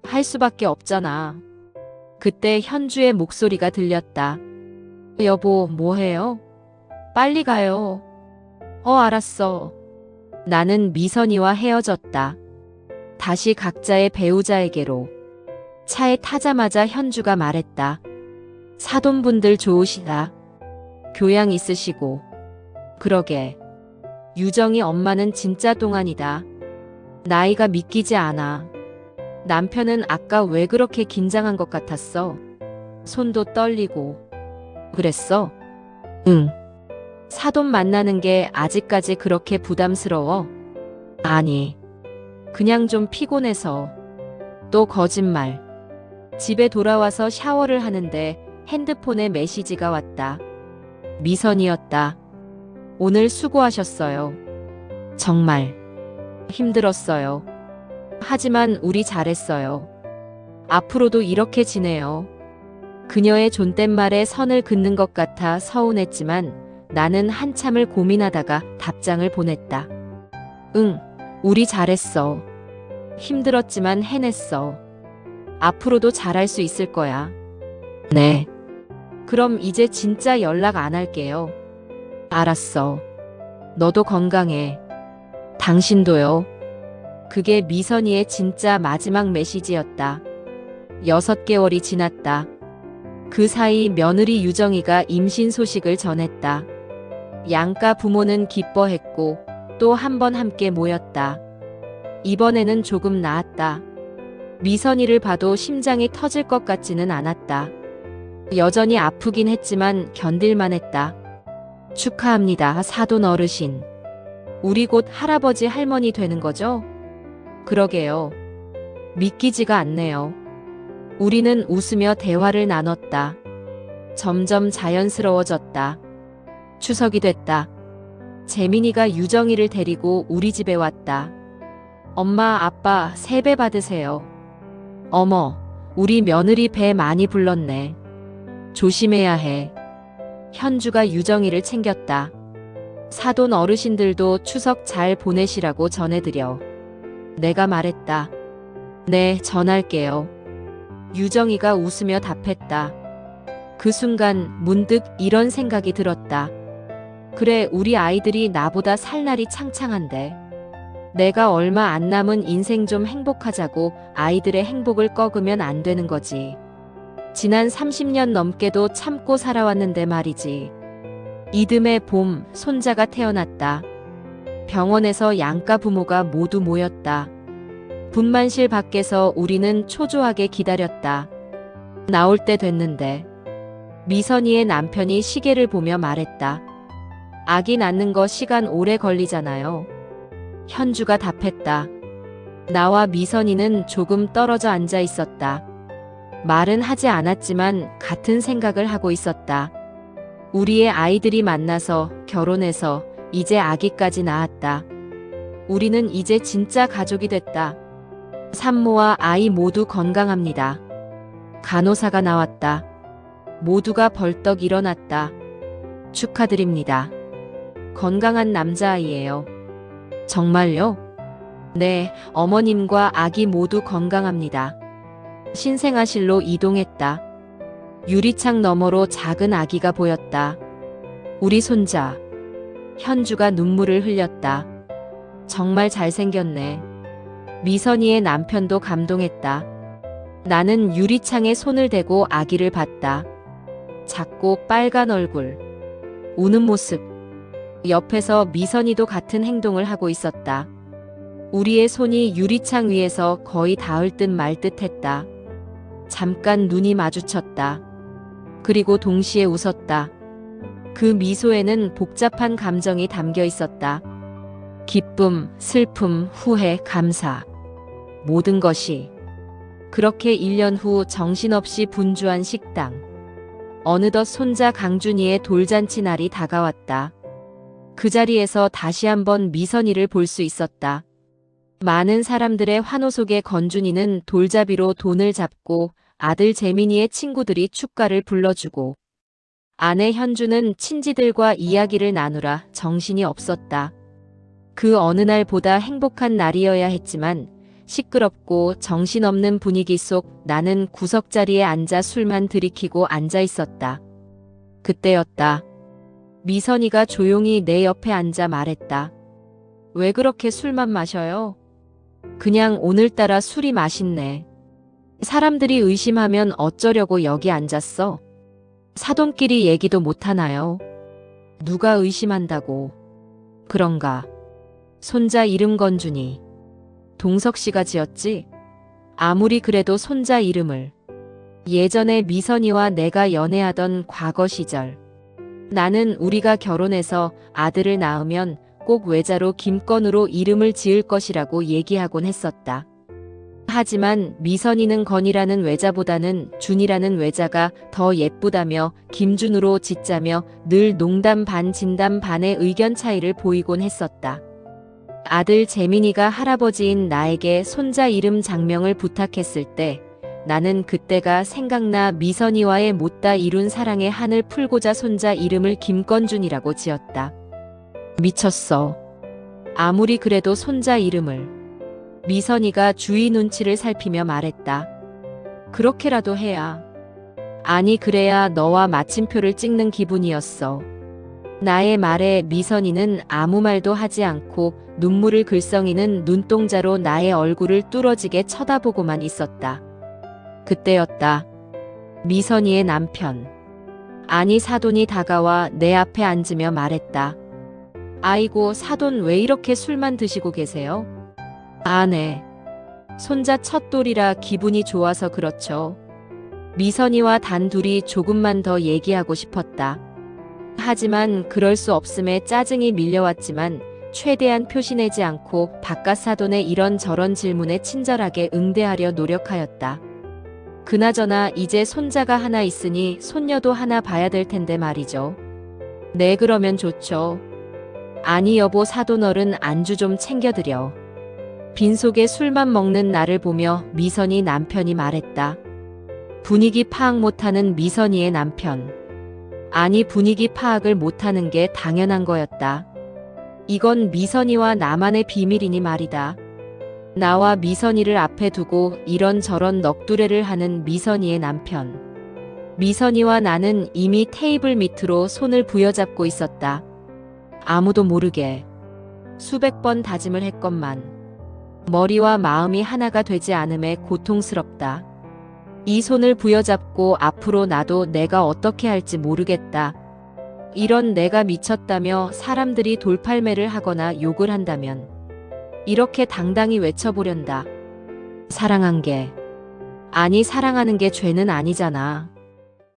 Speaker 3: 할 수밖에 없잖아. 그때 현주의 목소리가 들렸다. 여보, 뭐해요? 빨리 가요. 알았어. 나는 미선이와 헤어졌다. 다시 각자의 배우자에게로. 차에 타자마자 현주가 말했다. 사돈분들 좋으시다. 교양 있으시고. 그러게. 유정이 엄마는 진짜 동안이다. 나이가 믿기지 않아. 남편은 아까 왜 그렇게 긴장한 것 같았어? 손도 떨리고. 그랬어? 응. 사돈 만나는 게 아직까지 그렇게 부담스러워? 아니. 그냥 좀 피곤해서. 또 거짓말. 집에 돌아와서 샤워를 하는데 핸드폰에 메시지가 왔다. 미선이었다. 오늘 수고하셨어요. 정말 힘들었어요. 하지만 우리 잘했어요. 앞으로도 이렇게 지내요. 그녀의 존댓말에 선을 긋는 것 같아 서운했지만 나는 한참을 고민하다가 답장을 보냈다. 응, 우리 잘했어. 힘들었지만 해냈어. 앞으로도 잘할 수 있을 거야. 네. 그럼 이제 진짜 연락 안 할게요. 알았어. 너도 건강해. 당신도요. 그게 미선이의 진짜 마지막 메시지였다. 6개월이 지났다. 그 사이 며느리 유정이가 임신 소식을 전했다. 양가 부모는 기뻐했고 또 한 번 함께 모였다. 이번에는 조금 나았다. 미선이를 봐도 심장이 터질 것 같지는 않았다. 여전히 아프긴 했지만 견딜만 했다. 축하합니다, 사돈 어르신. 우리 곧 할아버지 할머니 되는 거죠? 그러게요. 믿기지가 않네요. 우리는 웃으며 대화를 나눴다. 점점 자연스러워졌다. 추석이 됐다. 재민이가 유정이를 데리고 우리 집에 왔다. 엄마, 아빠, 세배 받으세요. 어머, 우리 며느리 배 많이 불렀네. 조심해야 해. 현주가 유정이를 챙겼다. 사돈 어르신들도 추석 잘 보내시라고 전해드려. 내가 말했다. 네, 전할게요. 유정이가 웃으며 답했다. 그 순간 문득 이런 생각이 들었다. 그래, 우리 아이들이 나보다 살 날이 창창한데. 내가 얼마 안 남은 인생 좀 행복하자고 아이들의 행복을 꺾으면 안 되는 거지. 지난 30년 넘게도 참고 살아왔는데 말이지. 이듬해 봄, 손자가 태어났다. 병원에서 양가 부모가 모두 모였다. 분만실 밖에서 우리는 초조하게 기다렸다. 나올 때 됐는데 미선이의 남편이 시계를 보며 말했다. 아기 낳는 거 시간 오래 걸리잖아요. 현주가 답했다. 나와 미선이는 조금 떨어져 앉아 있었다. 말은 하지 않았지만 같은 생각을 하고 있었다. 우리의 아이들이 만나서 결혼해서 이제 아기까지 낳았다. 우리는 이제 진짜 가족이 됐다. 산모와 아이 모두 건강합니다. 간호사가 나왔다. 모두가 벌떡 일어났다. 축하드립니다. 건강한 남자아이예요. 정말요? 네, 어머님과 아기 모두 건강합니다. 신생아실로 이동했다. 유리창 너머로 작은 아기가 보였다. 우리 손자. 현주가 눈물을 흘렸다. 정말 잘생겼네. 미선이의 남편도 감동했다. 나는 유리창에 손을 대고 아기를 봤다. 작고 빨간 얼굴, 우는 모습. 옆에서 미선이도 같은 행동을 하고 있었다. 우리의 손이 유리창 위에서 거의 닿을 듯 말 듯 했다. 잠깐 눈이 마주쳤다. 그리고 동시에 웃었다. 그 미소에는 복잡한 감정이 담겨 있었다. 기쁨, 슬픔, 후회, 감사. 모든 것이. 그렇게 1년 후 정신없이 분주한 식당. 어느덧 손자 강준이의 돌잔치 날이 다가왔다. 그 자리에서 다시 한번 미선이를 볼 수 있었다. 많은 사람들의 환호 속에 건준이는 돌잡이로 돈을 잡고 아들 재민이의 친구들이 축가를 불러주고 아내 현주는 친지들과 이야기를 나누라 정신이 없었다. 그 어느 날보다 행복한 날이어야 했지만 시끄럽고 정신없는 분위기 속 나는 구석자리에 앉아 술만 들이키고 앉아 있었다. 그때였다. 미선이가 조용히 내 옆에 앉아 말했다. 왜 그렇게 술만 마셔요? 그냥 오늘따라 술이 맛있네. 사람들이 의심하면 어쩌려고 여기 앉았어? 사돈끼리 얘기도 못하나요? 누가 의심한다고. 그런가. 손자 이름 건준이. 동석 씨가 지었지? 아무리 그래도 손자 이름을. 예전에 미선이와 내가 연애하던 과거 시절. 나는 우리가 결혼해서 아들을 낳으면 꼭 외자로 김건우로 이름을 지을 것이라고 얘기하곤 했었다. 하지만 미선이는 건이라는 외자보다는 준이라는 외자가 더 예쁘다며 김준우로 짓자며 늘 농담 반 진담 반의 의견 차이를 보이곤 했었다. 아들 재민이가 할아버지인 나에게 손자 이름 장명을 부탁했을 때 나는 그때가 생각나 미선이와의 못다 이룬 사랑의 한을 풀고자 손자 이름을 김건준이라고 지었다. 미쳤어. 아무리 그래도 손자 이름을. 미선이가 주위 눈치를 살피며 말했다. 그렇게라도 해야. 아니 그래야 너와 마침표를 찍는 기분이었어. 나의 말에 미선이는 아무 말도 하지 않고 눈물을 글썽이는 눈동자로 나의 얼굴을 뚫어지게 쳐다보고만 있었다. 그때였다. 미선이의 남편. 아니 사돈이 다가와 내 앞에 앉으며 말했다. 아이고 사돈 왜 이렇게 술만 드시고 계세요? 아 네. 손자 첫 돌이라 기분이 좋아서 그렇죠. 미선이와 단둘이 조금만 더 얘기하고 싶었다. 하지만 그럴 수 없음에 짜증이 밀려왔지만 최대한 표시내지 않고 바깥 사돈의 이런저런 질문에 친절하게 응대하려 노력하였다. 그나저나 이제 손자가 하나 있으니 손녀도 하나 봐야 될 텐데 말이죠. 네 그러면 좋죠. 아니 여보 사돈어른 안주 좀 챙겨드려. 빈속에 술만 먹는 나를 보며 미선이 남편이 말했다. 분위기 파악 못하는 미선이의 남편. 아니 분위기 파악을 못하는 게 당연한 거였다. 이건 미선이와 나만의 비밀이니 말이다. 나와 미선이를 앞에 두고 이런저런 넋두레를 하는 미선이의 남편. 미선이와 나는 이미 테이블 밑으로 손을 부여잡고 있었다. 아무도 모르게 수백 번 다짐을 했건만 머리와 마음이 하나가 되지 않음에 고통스럽다. 이 손을 부여잡고 앞으로 나도 내가 어떻게 할지 모르겠다. 이런 내가 미쳤다며 사람들이 돌팔매를 하거나 욕을 한다면 이렇게 당당히 외쳐보련다. 사랑한 게, 아니 사랑하는 게 죄는 아니잖아.